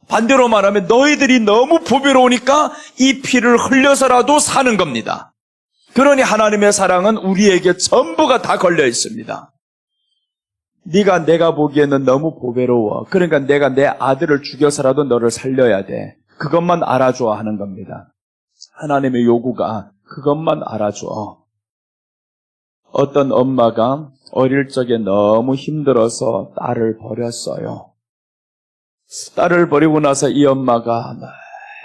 반대로 말하면 너희들이 너무 보배로우니까 이 피를 흘려서라도 사는 겁니다. 그러니 하나님의 사랑은 우리에게 전부가 다 걸려 있습니다. 내가 보기에는 너무 보배로워. 그러니까 내가 내 아들을 죽여서라도 너를 살려야 돼. 그것만 알아줘 하는 겁니다. 하나님의 요구가 그것만 알아줘. 어떤 엄마가 어릴 적에 너무 힘들어서 딸을 버렸어요. 딸을 버리고 나서 이 엄마가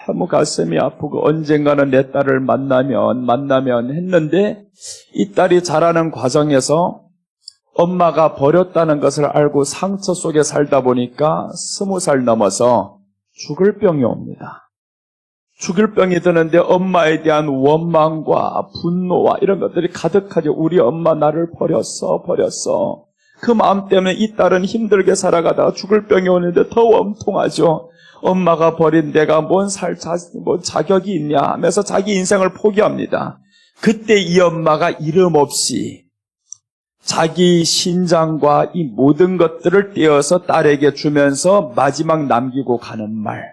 너무 가슴이 아프고 언젠가는 내 딸을 만나면 했는데 이 딸이 자라는 과정에서 엄마가 버렸다는 것을 알고 상처 속에 살다 보니까 20살 넘어서 죽을 병이 옵니다. 죽을 병이 드는데 엄마에 대한 원망과 분노와 이런 것들이 가득하죠. 우리 엄마 나를 버렸어. 그 마음 때문에 이 딸은 힘들게 살아가다가 죽을 병이 오는데 더 원통하죠. 엄마가 버린 내가 뭔 자격이 있냐 하면서 자기 인생을 포기합니다. 그때 이 엄마가 이름 없이 자기 신장과 이 모든 것들을 떼어서 딸에게 주면서 마지막 남기고 가는 말,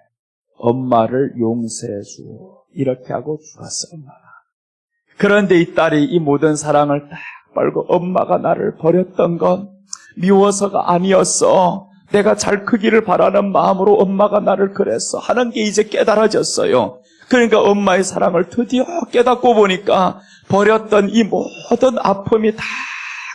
엄마를 용서해줘. 이렇게 하고 죽었어, 엄마가. 그런데 이 딸이 이 모든 사랑을 딱 빨고 엄마가 나를 버렸던 건 미워서가 아니었어. 내가 잘 크기를 바라는 마음으로 엄마가 나를 그랬어 하는 게 이제 깨달아졌어요. 그러니까 엄마의 사랑을 드디어 깨닫고 보니까 버렸던 이 모든 아픔이 다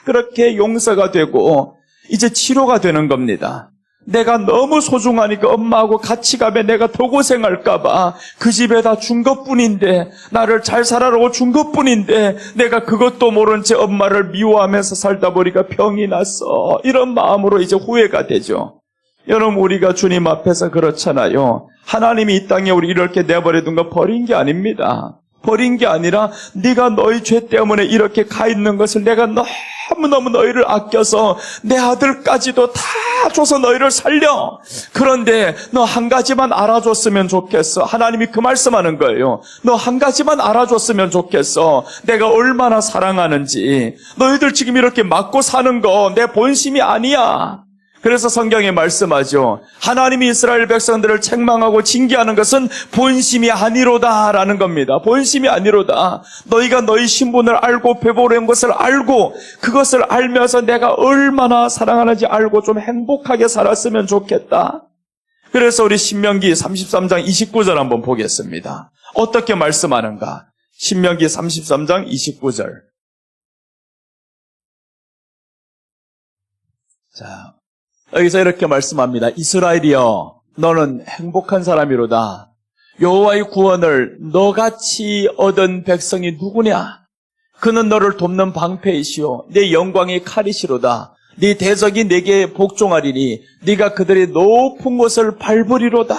그렇게 용서가 되고 이제 치료가 되는 겁니다. 내가 너무 소중하니까 엄마하고 같이 가면 내가 더 고생할까 봐 그 집에다 준 것뿐인데 나를 잘 살아라고 준 것뿐인데 내가 그것도 모른 채 엄마를 미워하면서 살다 보니까 병이 났어. 이런 마음으로 이제 후회가 되죠. 여러분 우리가 주님 앞에서 그렇잖아요. 하나님이 이 땅에 우리 이렇게 내버려둔 거 버린 게 아닙니다. 버린 게 아니라 네가 너희 죄 때문에 이렇게 가 있는 것을 내가 너무너무 너희를 아껴서 내 아들까지도 다 줘서 너희를 살려. 그런데 너 한 가지만 알아줬으면 좋겠어. 하나님이 그 말씀하는 거예요. 너 한 가지만 알아줬으면 좋겠어. 내가 얼마나 사랑하는지. 너희들 지금 이렇게 맞고 사는 거 내 본심이 아니야. 그래서 성경에 말씀하죠. 하나님이 이스라엘 백성들을 책망하고 징계하는 것은 본심이 아니로다라는 겁니다. 본심이 아니로다. 너희가 너희 신분을 알고 배부른 것을 알고 그것을 알면서 내가 얼마나 사랑하는지 알고 좀 행복하게 살았으면 좋겠다. 그래서 우리 신명기 33장 29절 한번 보겠습니다. 어떻게 말씀하는가? 신명기 33장 29절. 자, 여기서 이렇게 말씀합니다. 이스라엘이여 너는 행복한 사람이로다. 여호와의 구원을 너같이 얻은 백성이 누구냐? 그는 너를 돕는 방패이시오 내 영광의 칼이시로다. 네 대적이 내게 복종하리니 네가 그들의 높은 곳을 밟으리로다.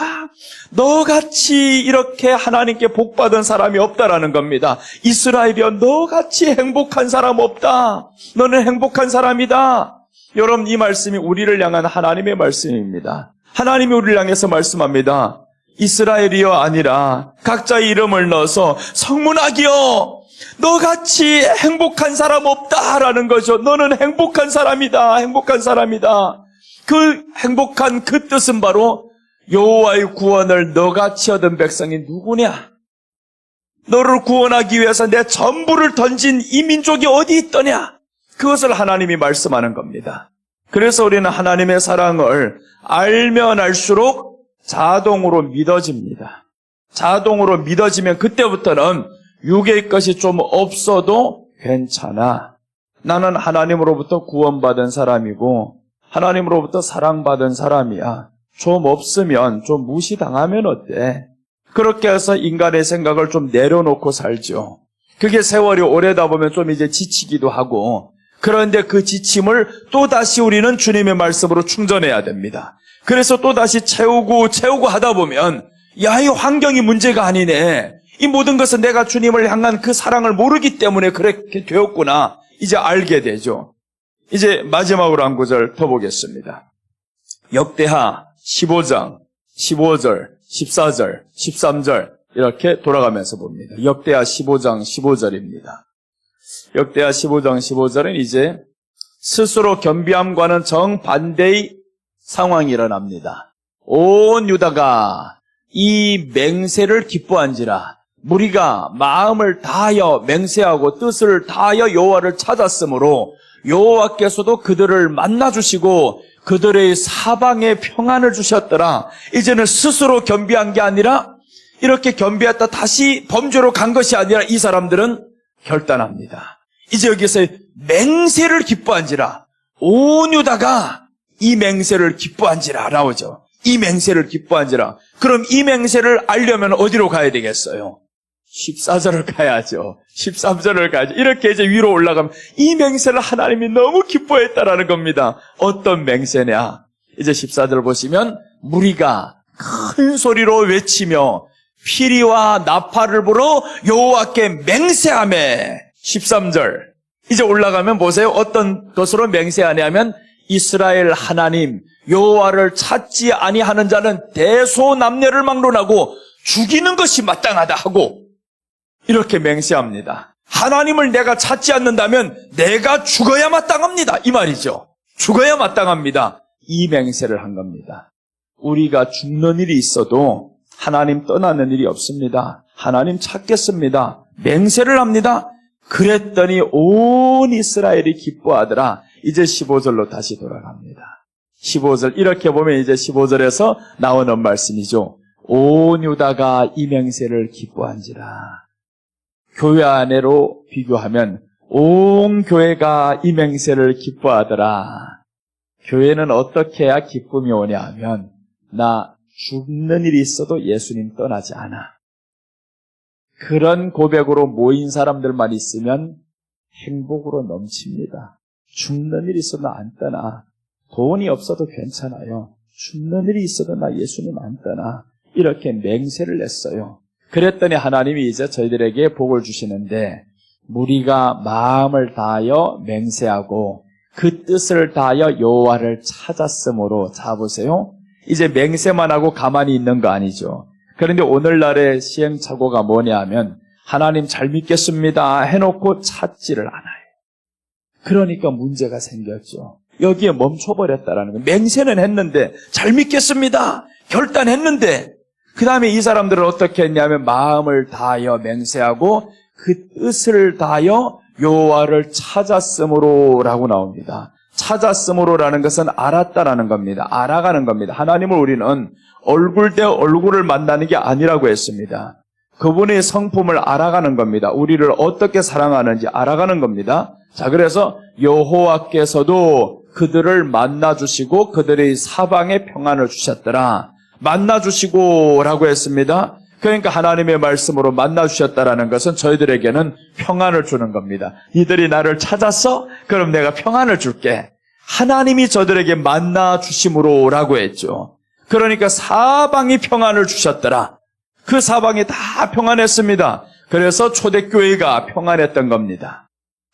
너같이 이렇게 하나님께 복받은 사람이 없다라는 겁니다. 이스라엘이여 너같이 행복한 사람 없다. 너는 행복한 사람이다. 여러분 이 말씀이 우리를 향한 하나님의 말씀입니다. 하나님이 우리를 향해서 말씀합니다. 이스라엘이여 아니라 각자의 이름을 넣어서 성문학이여 너같이 행복한 사람 없다라는 거죠. 너는 행복한 사람이다. 행복한 사람이다. 그 행복한 그 뜻은 바로 여호와의 구원을 너같이 얻은 백성이 누구냐? 너를 구원하기 위해서 내 전부를 던진 이 민족이 어디 있더냐? 그것을 하나님이 말씀하는 겁니다. 그래서 우리는 하나님의 사랑을 알면 알수록 자동으로 믿어집니다. 자동으로 믿어지면 그때부터는 육의 것이 좀 없어도 괜찮아. 나는 하나님으로부터 구원받은 사람이고 하나님으로부터 사랑받은 사람이야. 좀 없으면, 좀 무시당하면 어때? 그렇게 해서 인간의 생각을 좀 내려놓고 살죠. 그게 세월이 오래다 보면 좀 이제 지치기도 하고, 그런데 그 지침을 또다시 우리는 주님의 말씀으로 충전해야 됩니다. 그래서 또다시 채우고 하다 보면 야, 이 환경이 문제가 아니네. 이 모든 것은 내가 주님을 향한 그 사랑을 모르기 때문에 그렇게 되었구나. 이제 알게 되죠. 이제 마지막으로 한 구절 더 보겠습니다. 역대하 15장, 15절, 14절, 13절 이렇게 돌아가면서 봅니다. 역대하 15장, 15절입니다. 역대하 15장, 15절은 이제 스스로 겸비함과는 정반대의 상황이 일어납니다. 온 유다가 이 맹세를 기뻐한지라 무리가 마음을 다하여 맹세하고 뜻을 다하여 여호와를 찾았으므로 여호와께서도 그들을 만나주시고 그들의 사방에 평안을 주셨더라. 이제는 스스로 겸비한 게 아니라 이렇게 겸비했다 다시 범죄로 간 것이 아니라 이 사람들은 결단합니다. 이제 여기서 맹세를 기뻐한지라 온 유다가 이 맹세를 기뻐한지라 나오죠. 이 맹세를 기뻐한지라. 그럼 이 맹세를 알려면 어디로 가야 되겠어요? 14절을 가야죠. 13절을 가야죠. 이렇게 이제 위로 올라가면 이 맹세를 하나님이 너무 기뻐했다라는 겁니다. 어떤 맹세냐? 이제 14절 보시면 무리가 큰 소리로 외치며 피리와 나팔을 불어 여호와께 맹세하매. 13절. 이제 올라가면 보세요. 어떤 것으로 맹세하냐면 이스라엘 하나님 여호와를 찾지 아니하는 자는 대소남녀를 막론하고 죽이는 것이 마땅하다 하고 이렇게 맹세합니다. 하나님을 내가 찾지 않는다면 내가 죽어야 마땅합니다. 이 말이죠. 죽어야 마땅합니다. 이 맹세를 한 겁니다. 우리가 죽는 일이 있어도 하나님 떠나는 일이 없습니다. 하나님 찾겠습니다. 맹세를 합니다. 그랬더니 온 이스라엘이 기뻐하더라. 이제 15절로 다시 돌아갑니다. 15절 이렇게 보면 이제 15절에서 나오는 말씀이죠. 온 유다가 이 맹세를 기뻐한지라. 교회 안으로 비교하면 온 교회가 이 맹세를 기뻐하더라. 교회는 어떻게 해야 기쁨이 오냐 하면 나 죽는 일이 있어도 예수님 떠나지 않아. 그런 고백으로 모인 사람들만 있으면 행복으로 넘칩니다. 죽는 일이 있어도 안 떠나. 돈이 없어도 괜찮아요. 죽는 일이 있어도 나 예수님 안 떠나. 이렇게 맹세를 냈어요. 그랬더니 하나님이 이제 저희들에게 복을 주시는데 무리가 마음을 다하여 맹세하고 그 뜻을 다하여 여호와를 찾았으므로. 자 보세요. 이제 맹세만 하고 가만히 있는 거 아니죠. 그런데 오늘날의 시행착오가 뭐냐 하면 하나님 잘 믿겠습니다 해놓고 찾지를 않아요. 그러니까 문제가 생겼죠. 여기에 멈춰버렸다라는 거예요. 맹세는 했는데 잘 믿겠습니다 결단했는데 그 다음에 이 사람들은 어떻게 했냐면 마음을 다하여 맹세하고 그 뜻을 다하여 여호와를 찾았으므로 라고 나옵니다. 찾았으므로라는 것은 알았다라는 겁니다. 알아가는 겁니다. 하나님을 우리는 얼굴 대 얼굴을 만나는 게 아니라고 했습니다. 그분의 성품을 알아가는 겁니다. 우리를 어떻게 사랑하는지 알아가는 겁니다. 자, 그래서 여호와께서도 그들을 만나주시고 그들의 사방에 평안을 주셨더라. 만나주시고 라고 했습니다. 그러니까 하나님의 말씀으로 만나주셨다라는 것은 저희들에게는 평안을 주는 겁니다. 이들이 나를 찾았어? 그럼 내가 평안을 줄게. 하나님이 저들에게 만나주심으로 라고 했죠. 그러니까 사방이 평안을 주셨더라. 그 사방이 다 평안했습니다. 그래서 초대교회가 평안했던 겁니다.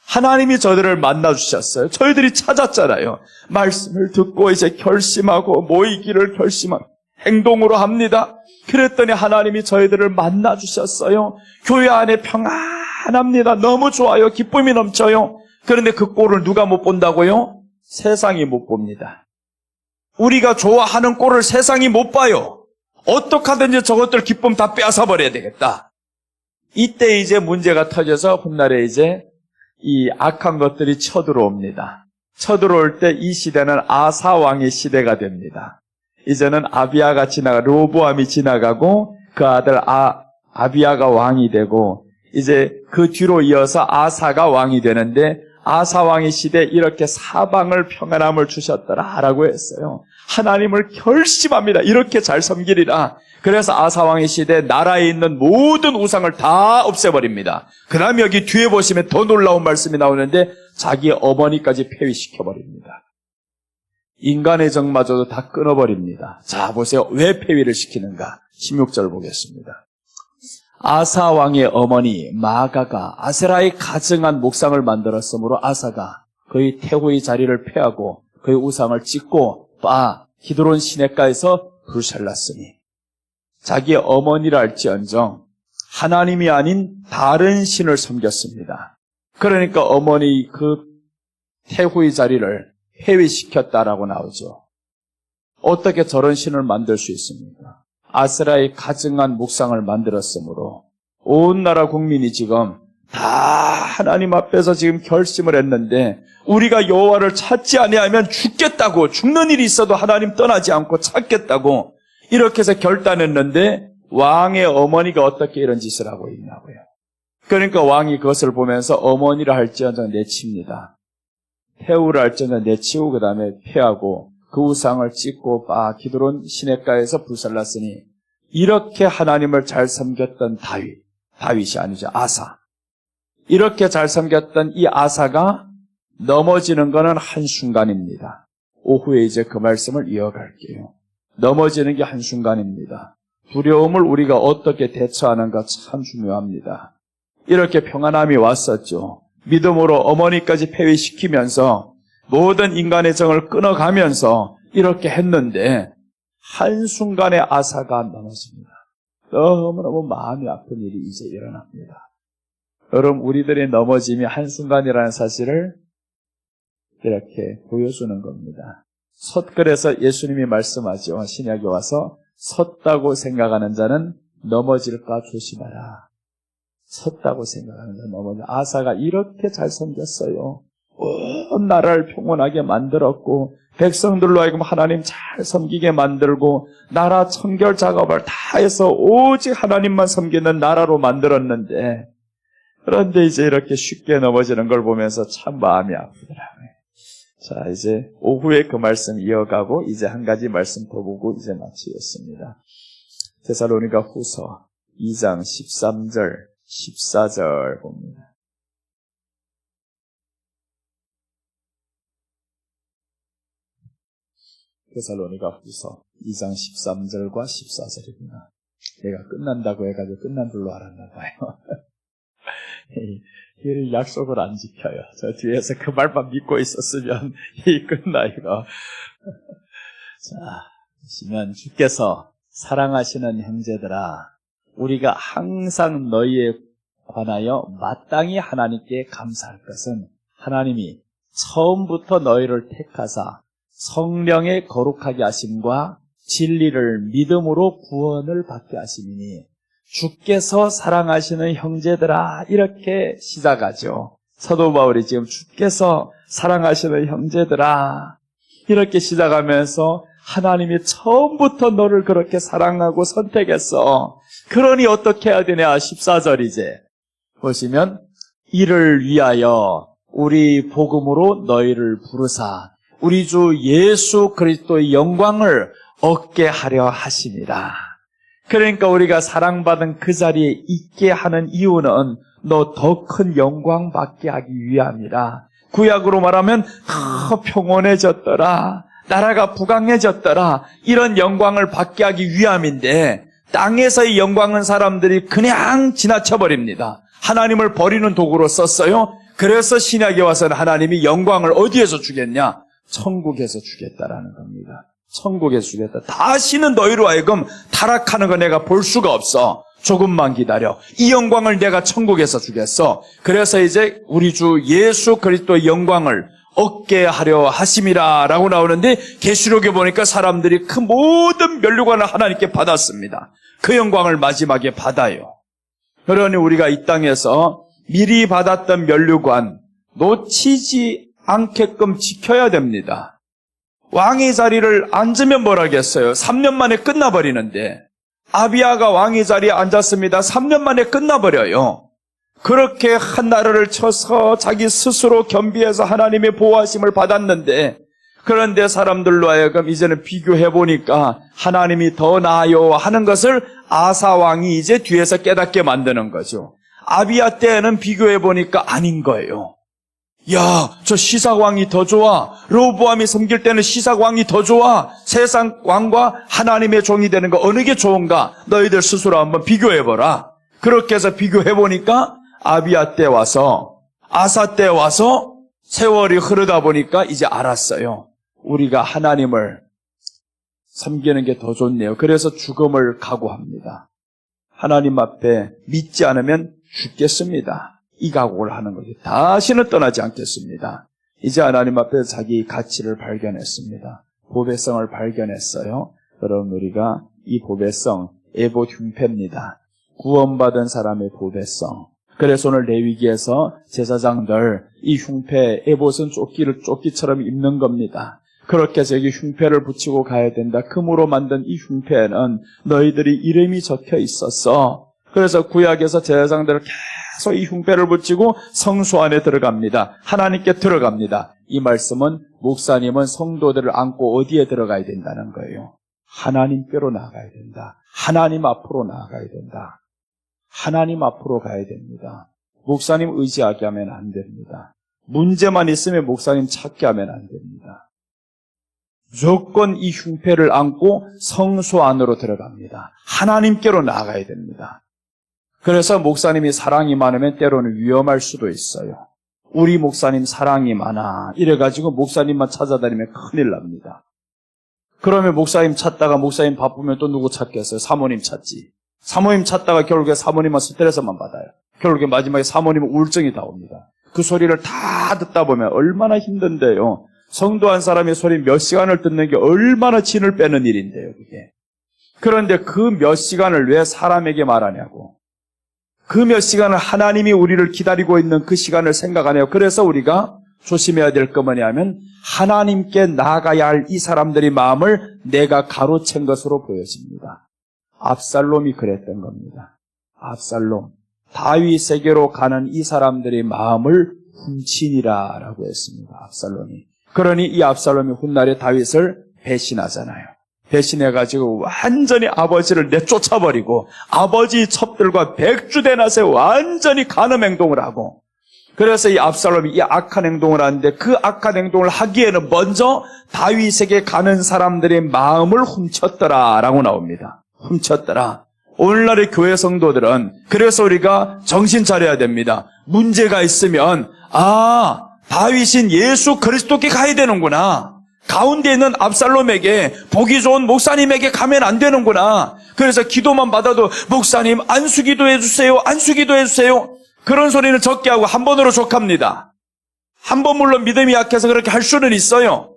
하나님이 저들을 만나주셨어요. 저희들이 찾았잖아요. 말씀을 듣고 이제 결심하고 모이기를 결심하고 행동으로 합니다. 그랬더니 하나님이 저희들을 만나주셨어요. 교회 안에 평안합니다. 너무 좋아요. 기쁨이 넘쳐요. 그런데 그 꼴을 누가 못 본다고요? 세상이 못 봅니다. 우리가 좋아하는 꼴을 세상이 못 봐요. 어떻게 하든지 저것들 기쁨 다 빼앗아 버려야 되겠다. 이때 이제 문제가 터져서 훗날에 이제 이 악한 것들이 쳐들어옵니다. 쳐들어올 때 이 시대는 아사 왕의 시대가 됩니다. 이제는 아비야가 로보암이 지나가고 그 아들 아비야가 왕이 되고 이제 그 뒤로 이어서 아사가 왕이 되는데 아사 왕의 시대에 이렇게 사방을 평안함을 주셨더라라고 했어요. 하나님을 결심합니다. 이렇게 잘 섬기리라. 그래서 아사 왕의 시대에 나라에 있는 모든 우상을 다 없애버립니다. 그 다음에 여기 뒤에 보시면 더 놀라운 말씀이 나오는데 자기 어머니까지 폐위시켜버립니다. 인간의 정마저도 다 끊어버립니다. 자, 보세요. 왜 폐위를 시키는가? 16절 보겠습니다. 아사 왕의 어머니 마아가가 아세라의 가증한 목상을 만들었으므로 아사가 그의 태후의 자리를 폐하고 그의 우상을 찢고 기드론 시냇가에서 불살랐으니 자기의 어머니라 할지언정 하나님이 아닌 다른 신을 섬겼습니다. 그러니까 어머니 그 태후의 자리를 폐위시켰다라고 나오죠. 어떻게 저런 신을 만들 수 있습니까? 아세라의 가증한 목상을 만들었으므로 온 나라 국민이 지금 다 하나님 앞에서 지금 결심을 했는데 우리가 여호와를 찾지 아니하면 죽겠다고, 죽는 일이 있어도 하나님 떠나지 않고 찾겠다고 이렇게 해서 결단했는데 왕의 어머니가 어떻게 이런 짓을 하고 있냐고요. 그러니까 왕이 그것을 보면서 어머니라 할지언정 내칩니다. 태우라 할지언정 내치고 그 다음에 폐하고 그 우상을 찢고 기드론 시냇가에서 불살랐으니 이렇게 하나님을 잘 섬겼던 다윗이 아니죠. 아사. 이렇게 잘 섬겼던 이 아사가 넘어지는 것은 한순간입니다. 오후에 이제 그 말씀을 이어갈게요. 넘어지는 게 한순간입니다. 두려움을 우리가 어떻게 대처하는가 참 중요합니다. 이렇게 평안함이 왔었죠. 믿음으로 어머니까지 폐위시키면서 모든 인간의 정을 끊어가면서 이렇게 했는데 한순간에 아사가 넘어집니다. 너무너무 마음이 아픈 일이 이제 일어납니다. 여러분, 우리들의 넘어짐이 한순간이라는 사실을 이렇게 보여주는 겁니다. 그래서 예수님이 말씀하죠. 신약에 와서 섰다고 생각하는 자는 넘어질까 조심하라. 섰다고 생각하는 자는 넘어져. 아사가 이렇게 잘 섬겼어요. 온 나라를 평온하게 만들었고 백성들로 하여금 하나님 잘 섬기게 만들고 나라 청결 작업을 다 해서 오직 하나님만 섬기는 나라로 만들었는데 그런데 이제 이렇게 쉽게 넘어지는 걸 보면서 참 마음이 아프더라고요. 자, 이제 오후에 그 말씀 이어가고 이제 한 가지 말씀 더 보고 이제 마치겠습니다. 데살로니가 후서 2장 13절 14절 봅니다. 데살로니가 후서 2장 13절과 14절입니다. 내가 끝난다고 해가지고 끝난 줄로 알았나 봐요. 이 약속을 안 지켜요. 저 뒤에서 그 말만 믿고 있었으면 이 끝나 이거. 자, 보시면 주께서 사랑하시는 형제들아, 우리가 항상 너희에 관하여 마땅히 하나님께 감사할 것은 하나님이 처음부터 너희를 택하사 성령의 거룩하게 하심과 진리를 믿음으로 구원을 받게 하심이니 주께서 사랑하시는 형제들아, 이렇게 시작하죠. 사도 바울이 지금 주께서 사랑하시는 형제들아 이렇게 시작하면서 하나님이 처음부터 너를 그렇게 사랑하고 선택했어. 그러니 어떻게 해야 되냐? 14절이제 보시면 이를 위하여 우리 복음으로 너희를 부르사 우리 주 예수 그리스도의 영광을 얻게 하려 하심이라. 그러니까 우리가 사랑받은 그 자리에 있게 하는 이유는 너 더 큰 영광 받게 하기 위함이라. 구약으로 말하면 더 평온해졌더라, 나라가 부강해졌더라, 이런 영광을 받게 하기 위함인데 땅에서의 영광은 사람들이 그냥 지나쳐버립니다. 하나님을 버리는 도구로 썼어요. 그래서 신약에 와서는 하나님이 영광을 어디에서 주겠냐? 천국에서 주겠다라는 겁니다. 천국에서 주겠다. 다시는 너희로 하여금 타락하는 거 내가 볼 수가 없어. 조금만 기다려. 이 영광을 내가 천국에서 주겠어. 그래서 이제 우리 주 예수 그리스도의 영광을 얻게 하려 하심이라 라고 나오는데, 계시록에 보니까 사람들이 그 모든 면류관을 하나님께 받았습니다. 그 영광을 마지막에 받아요. 그러니 우리가 이 땅에서 미리 받았던 면류관 놓치지 않게끔 지켜야 됩니다. 왕의 자리를 앉으면 뭐라겠어요? 3년 만에 끝나버리는데, 아비야가 왕의 자리에 앉았습니다. 3년 만에 끝나버려요. 그렇게 한 나라를 쳐서 자기 스스로 겸비해서 하나님의 보호하심을 받았는데, 그런데 사람들로 하여금 이제는 비교해보니까 하나님이 더 나아요 하는 것을 아사 왕이 이제 뒤에서 깨닫게 만드는 거죠. 아비야 때에는 비교해보니까 아닌 거예요. 야, 저 시삭 왕이 더 좋아. 르호보암이 섬길 때는 시삭 왕이 더 좋아. 세상 왕과 하나님의 종이 되는 거 어느 게 좋은가? 너희들 스스로 한번 비교해보라. 그렇게 해서 비교해보니까 아비야 때 와서, 아사 때 와서 세월이 흐르다 보니까 이제 알았어요. 우리가 하나님을 섬기는 게 더 좋네요. 그래서 죽음을 각오합니다. 하나님 앞에 믿지 않으면 죽겠습니다. 이 각오를 하는 거죠. 다시는 떠나지 않겠습니다. 이제 하나님 앞에 자기 가치를 발견했습니다. 보배성을 발견했어요. 여러분, 우리가 이 보배성, 에봇 흉패입니다. 구원받은 사람의 보배성. 그래서 오늘 레위기에서 제사장들 이 흉패, 에봇은 조끼처럼 입는 겁니다. 그렇게 해서 여기 흉패를 붙이고 가야 된다. 금으로 만든 이 흉패에는 너희들이 이름이 적혀 있었어. 그래서 구약에서 제사장들을 계속 이 흉패를 붙이고 성소 안에 들어갑니다. 하나님께 들어갑니다. 이 말씀은 목사님은 성도들을 안고 어디에 들어가야 된다는 거예요. 하나님께로 나아가야 된다. 하나님 앞으로 나아가야 된다. 하나님 앞으로 가야 됩니다. 목사님 의지하게 하면 안 됩니다. 문제만 있으면 목사님 찾게 하면 안 됩니다. 무조건 이 흉패를 안고 성소 안으로 들어갑니다. 하나님께로 나아가야 됩니다. 그래서 목사님이 사랑이 많으면 때로는 위험할 수도 있어요. 우리 목사님 사랑이 많아 이래가지고 목사님만 찾아다니면 큰일 납니다. 그러면 목사님 찾다가 목사님 바쁘면 또 누구 찾겠어요? 사모님 찾지. 사모님 찾다가 결국에 사모님만 스트레스만 받아요. 결국에 마지막에 사모님은 우울증이 다 옵니다. 그 소리를 다 듣다 보면 얼마나 힘든데요. 성도 한 사람의 소리 몇 시간을 듣는 게 얼마나 진을 빼는 일인데요, 그게. 그런데 그 몇 시간을 왜 사람에게 말하냐고. 그 몇 시간을 하나님이 우리를 기다리고 있는 그 시간을 생각 안 해요. 그래서 우리가 조심해야 될 거 뭐냐면 하나님께 나아가야 할 이 사람들의 마음을 내가 가로챈 것으로 보여집니다. 압살롬이 그랬던 겁니다. 압살롬. 다윗에게로 가는 이 사람들의 마음을 훔치니라라고 했습니다. 압살롬이. 그러니 이 압살롬이 훗날에 다윗을 배신하잖아요. 배신해가지고 완전히 아버지를 내쫓아버리고 아버지 첩들과 백주대낮에 완전히 간음 행동을 하고, 그래서 이 압살롬이 이 악한 행동을 하는데 그 악한 행동을 하기에는 먼저 다윗에게 가는 사람들의 마음을 훔쳤더라라고 나옵니다. 훔쳤더라. 오늘날의 교회 성도들은 그래서 우리가 정신 차려야 됩니다. 문제가 있으면 다윗인 예수 그리스도께 가야 되는구나. 가운데 있는 압살롬에게, 보기 좋은 목사님에게 가면 안 되는구나. 그래서 기도만 받아도 목사님 안수기도 해주세요. 안수기도 해주세요. 그런 소리는 적게 하고 한 번으로 족합니다. 한 번 물론 믿음이 약해서 그렇게 할 수는 있어요.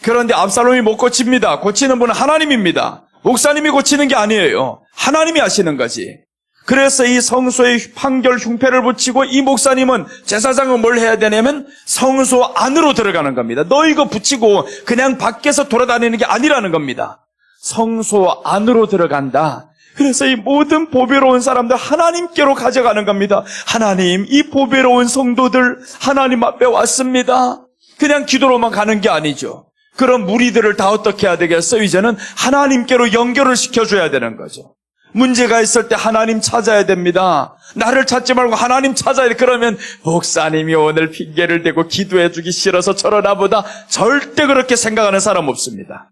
그런데 압살롬이 못 고칩니다. 고치는 분은 하나님입니다. 목사님이 고치는 게 아니에요. 하나님이 하시는 거지. 그래서 이 성소에 판결 흉패를 붙이고 이 목사님은, 제사장은 뭘 해야 되냐면 성소 안으로 들어가는 겁니다. 너 이거 붙이고 그냥 밖에서 돌아다니는 게 아니라는 겁니다. 성소 안으로 들어간다. 그래서 이 모든 보배로운 사람들 하나님께로 가져가는 겁니다. 하나님, 이 보배로운 성도들 하나님 앞에 왔습니다. 그냥 기도로만 가는 게 아니죠. 그런 무리들을 다 어떻게 해야 되겠어요? 이제는 하나님께로 연결을 시켜줘야 되는 거죠. 문제가 있을 때 하나님 찾아야 됩니다. 나를 찾지 말고 하나님 찾아야 돼. 그러면 목사님이 오늘 핑계를 대고 기도해주기 싫어서 저러나 보다, 절대 그렇게 생각하는 사람 없습니다.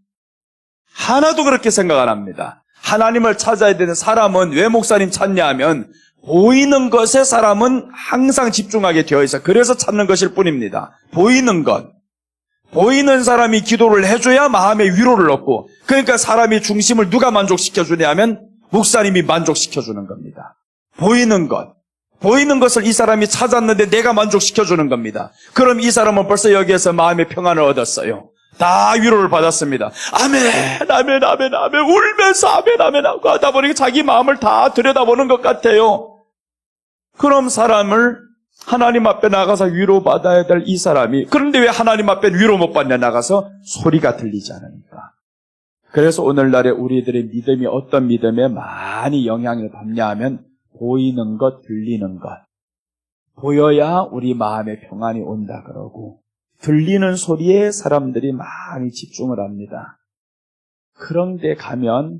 하나도 그렇게 생각 안 합니다. 하나님을 찾아야 되는 사람은 왜 목사님 찾냐 하면 보이는 것에 사람은 항상 집중하게 되어 있어요. 그래서 찾는 것일 뿐입니다. 보이는 것. 보이는 사람이 기도를 해줘야 마음의 위로를 얻고, 그러니까 사람의 중심을 누가 만족시켜주냐 하면 목사님이 만족시켜주는 겁니다. 보이는 것. 보이는 것을 이 사람이 찾았는데 내가 만족시켜주는 겁니다. 그럼 이 사람은 벌써 여기에서 마음의 평안을 얻었어요. 다 위로를 받았습니다. 아멘, 아멘, 아멘, 아멘, 울면서 아멘, 아멘 하고 하다 보니까 자기 마음을 다 들여다보는 것 같아요. 그럼 사람을 하나님 앞에 나가서 위로받아야 될 이 사람이, 그런데 왜 하나님 앞에 위로 못 받냐? 나가서 소리가 들리지 않으니까. 그래서 오늘날에 우리들의 믿음이 어떤 믿음에 많이 영향을 받냐 하면 보이는 것, 들리는 것. 보여야 우리 마음에 평안이 온다 그러고, 들리는 소리에 사람들이 많이 집중을 합니다. 그런데 가면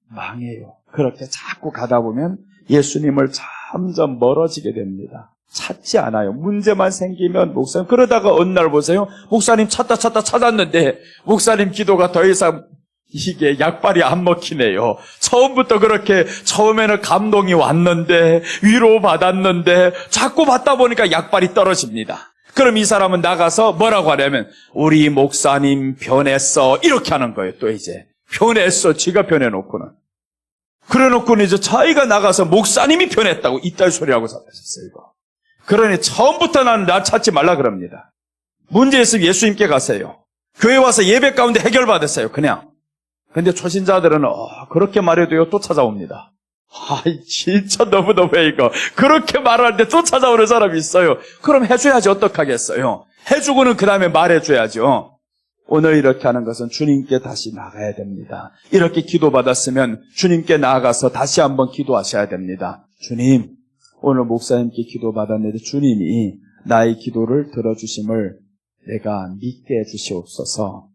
망해요. 그렇게 자꾸 가다 보면 예수님을 점점 멀어지게 됩니다. 찾지 않아요. 문제만 생기면 목사님, 그러다가 어느 날 보세요. 목사님 찾았는데 목사님 기도가 더 이상 이게 약발이 안 먹히네요. 처음부터 그렇게 처음에는 감동이 왔는데 위로받았는데 자꾸 받다 보니까 약발이 떨어집니다. 그럼 이 사람은 나가서 뭐라고 하냐면 우리 목사님 변했어 이렇게 하는 거예요. 또 이제 변했어. 지가 변해놓고는. 그래놓고는 이제 자기가 나가서 목사님이 변했다고 이딴 소리하고 사셨어요. 이거. 그러니 처음부터 나는 나 찾지 말라 그럽니다. 문제 있으면 예수님께 가세요. 교회 와서 예배 가운데 해결받으세요. 그냥. 근데 초신자들은 그렇게 말해도요 또 찾아옵니다. 진짜 너무너무해 이거. 그렇게 말하는데 또 찾아오는 사람이 있어요. 그럼 해줘야지 어떡하겠어요. 해주고는 그 다음에 말해줘야죠. 오늘 이렇게 하는 것은 주님께 다시 나가야 됩니다. 이렇게 기도받았으면 주님께 나아가서 다시 한번 기도하셔야 됩니다. 주님, 오늘 목사님께 기도받았는데 주님이 나의 기도를 들어주심을 내가 믿게 해주시옵소서.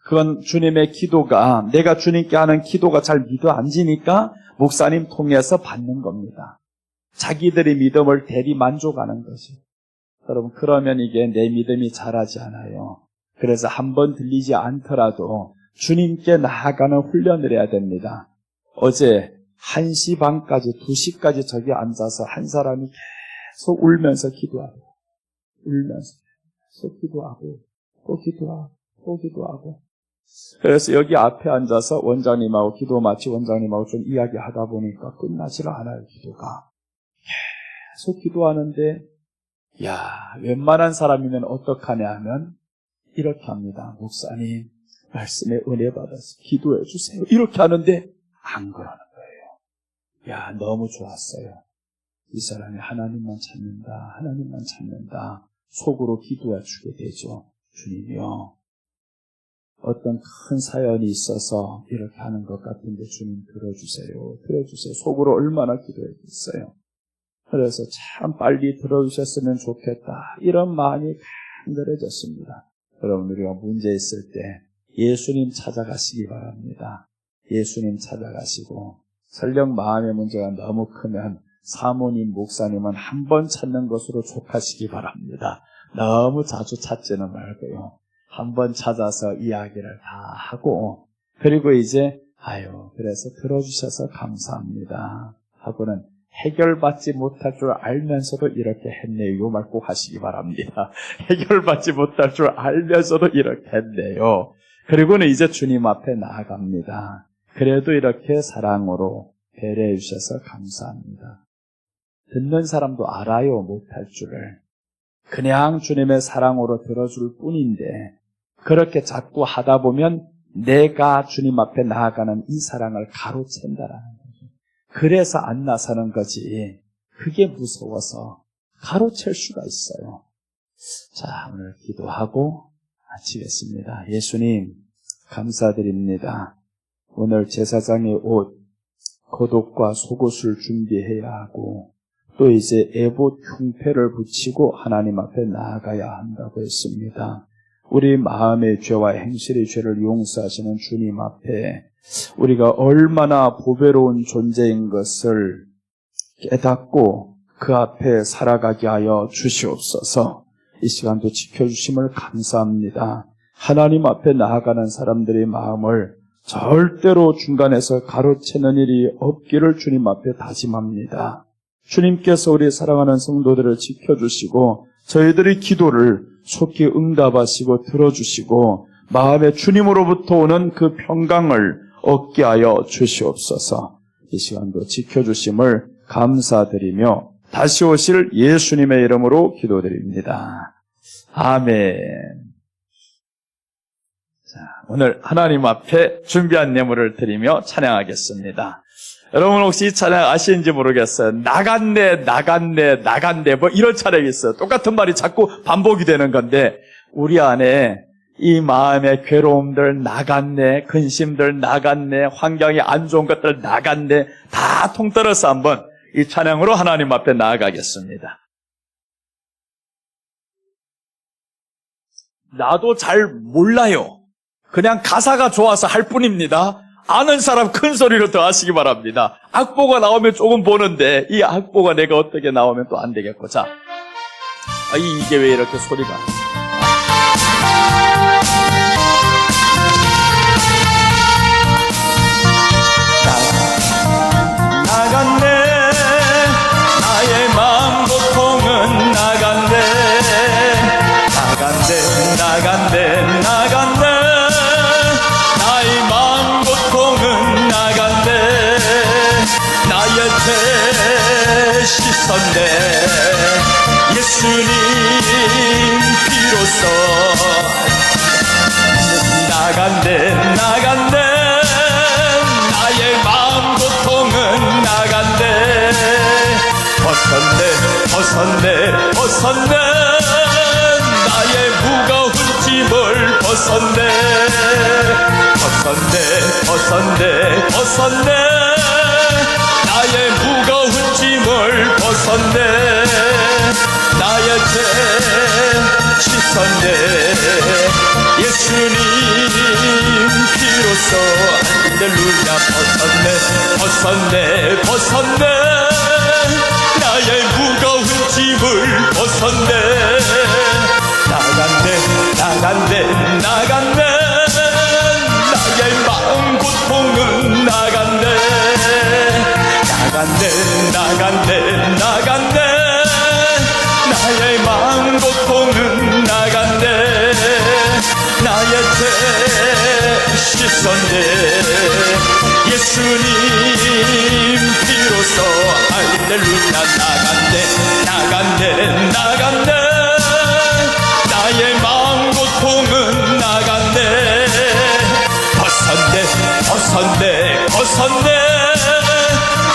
그건 주님의 기도가, 내가 주님께 하는 기도가 잘 믿어 앉으니까 목사님 통해서 받는 겁니다. 자기들의 믿음을 대리 만족하는 거죠. 여러분, 그러면 이게 내 믿음이 자라지 않아요. 그래서 한번 들리지 않더라도 주님께 나아가는 훈련을 해야 됩니다. 어제 1시 반까지 2시까지 저기 앉아서 한 사람이 계속 울면서 기도하고, 울면서 계속 기도하고, 또 기도하고, 또 기도하고. 그래서 여기 앞에 앉아서 원장님하고 기도 마치 원장님하고 좀 이야기하다 보니까 끝나지를 않아요, 기도가. 계속 기도하는데, 웬만한 사람이면 어떡하냐 하면 이렇게 합니다. 목사님, 말씀에 은혜 받아서 기도해 주세요. 이렇게 하는데 안 그러는 거예요. 너무 좋았어요. 이 사람이 하나님만 찾는다, 하나님만 찾는다. 속으로 기도해 주게 되죠. 주님이요, 어떤 큰 사연이 있어서 이렇게 하는 것 같은데 주님 들어주세요. 들어주세요. 속으로 얼마나 기도했겠어요. 그래서 참 빨리 들어주셨으면 좋겠다. 이런 마음이 강렬해졌습니다. 여러분, 우리가 문제 있을 때 예수님 찾아가시기 바랍니다. 예수님 찾아가시고, 설령 마음의 문제가 너무 크면 사모님, 목사님은 한 번 찾는 것으로 족하시기 바랍니다. 너무 자주 찾지는 말고요. 한 번 찾아서 이야기를 다 하고, 그리고 이제 그래서 들어주셔서 감사합니다 하고는 해결받지 못할 줄 알면서도 이렇게 했네요. 이 말 꼭 하시기 바랍니다. 해결받지 못할 줄 알면서도 이렇게 했네요. 그리고는 이제 주님 앞에 나아갑니다. 그래도 이렇게 사랑으로 배려해 주셔서 감사합니다. 듣는 사람도 알아요, 못할 줄을. 그냥 주님의 사랑으로 들어줄 뿐인데, 그렇게 자꾸 하다 보면 내가 주님 앞에 나아가는 이 사랑을 가로챈다라는 거죠. 그래서 안 나서는 거지. 그게 무서워서 가로챌 수가 있어요. 자, 오늘 기도하고 마치겠습니다. 예수님, 감사드립니다. 오늘 제사장의 옷, 겉옷과 속옷을 준비해야 하고, 또 이제 에봇 흉패를 붙이고 하나님 앞에 나아가야 한다고 했습니다. 우리 마음의 죄와 행실의 죄를 용서하시는 주님 앞에 우리가 얼마나 보배로운 존재인 것을 깨닫고 그 앞에 살아가게 하여 주시옵소서. 이 시간도 지켜주심을 감사합니다. 하나님 앞에 나아가는 사람들의 마음을 절대로 중간에서 가로채는 일이 없기를 주님 앞에 다짐합니다. 주님께서 우리 사랑하는 성도들을 지켜주시고 저희들의 기도를 속히 응답하시고 들어주시고 마음에 주님으로부터 오는 그 평강을 얻게 하여 주시옵소서. 이 시간도 지켜주심을 감사드리며 다시 오실 예수님의 이름으로 기도드립니다. 아멘. 자, 오늘 하나님 앞에 준비한 예물을 드리며 찬양하겠습니다. 여러분 혹시 이 찬양 아시는지 모르겠어요. 나갔네 뭐 이런 찬양이 있어요. 똑같은 말이 자꾸 반복이 되는 건데 우리 안에 이 마음의 괴로움들 나갔네, 근심들 나갔네, 환경이 안 좋은 것들 나갔네, 다 통틀어서 한번 이 찬양으로 하나님 앞에 나아가겠습니다. 나도 잘 몰라요. 그냥 가사가 좋아서 할 뿐입니다. 아는 사람 큰 소리로 더 하시기 바랍니다. 악보가 나오면 조금 보는데 이 악보가 내가 어떻게 나오면 또 안 되겠고. 자, 이게 왜 이렇게 소리가 나갔네, 나의 마음 고통은 나갔네, 나간대, 나의 마음 고통은 나간대, 나의 죄 씻었네, 예수님 비로소 나간대, 나의 마음 고통은 나간대, 벗었네, 나의 무거운 짐을 벗었네, 나의 무거운 짐을 벗었네, 나의 죄 씻었네, 예수님 비로소 할렐루야. 벗었네, 나의 무거운 짐을 벗었네, 나간대, 나의 마음 고통은 나간대, 나의 마음 고통은 나간대, 나의 죄 씻었네, 예수님 비로소 할렐루야. 나간대, 나의 마음 고통은 나간대, 벗었네,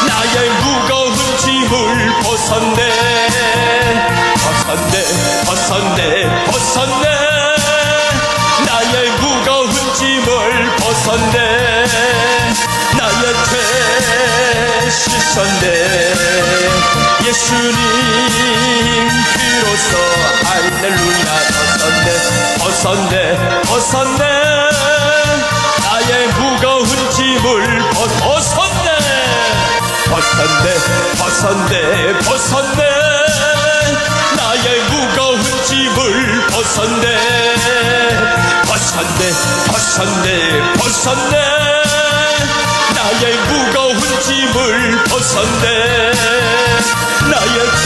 나의 무거운 짐을 벗었네, 나의 무거운 짐을 벗었네, 나의 죄 씻었네, 예수님 비로소 할렐루야. 벗었네, 나의 무거운 짐을 벗었네, 나의 무거운 짐을 벗었네, 나의 무거운 짐을 벗었네, 나의 죄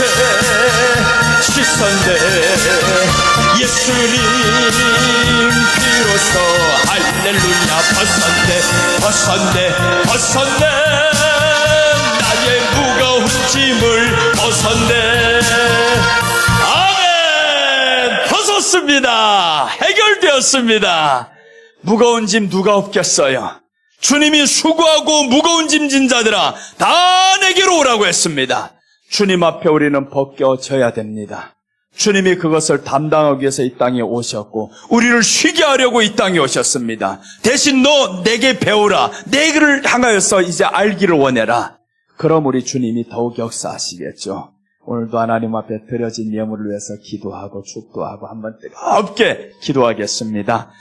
씻었네, 예수님 비로소 할렐루야. 벗었네, 나의 무거운 짐을 벗었네. 아멘. 벗었습니다. 해결되었습니다. 무거운 짐 누가 없겠어요? 주님이 수고하고 무거운 짐 진 자들아 다 내게로 오라고 했습니다. 주님 앞에 우리는 벗겨져야 됩니다. 주님이 그것을 담당하기 위해서 이 땅에 오셨고 우리를 쉬게 하려고 이 땅에 오셨습니다. 대신 너 내게 배우라. 내게를 향하여서 이제 알기를 원해라. 그럼 우리 주님이 더욱 역사하시겠죠. 오늘도 하나님 앞에 드려진 예물을 위해서 기도하고 축도하고 한번 뜨겁게 기도하겠습니다.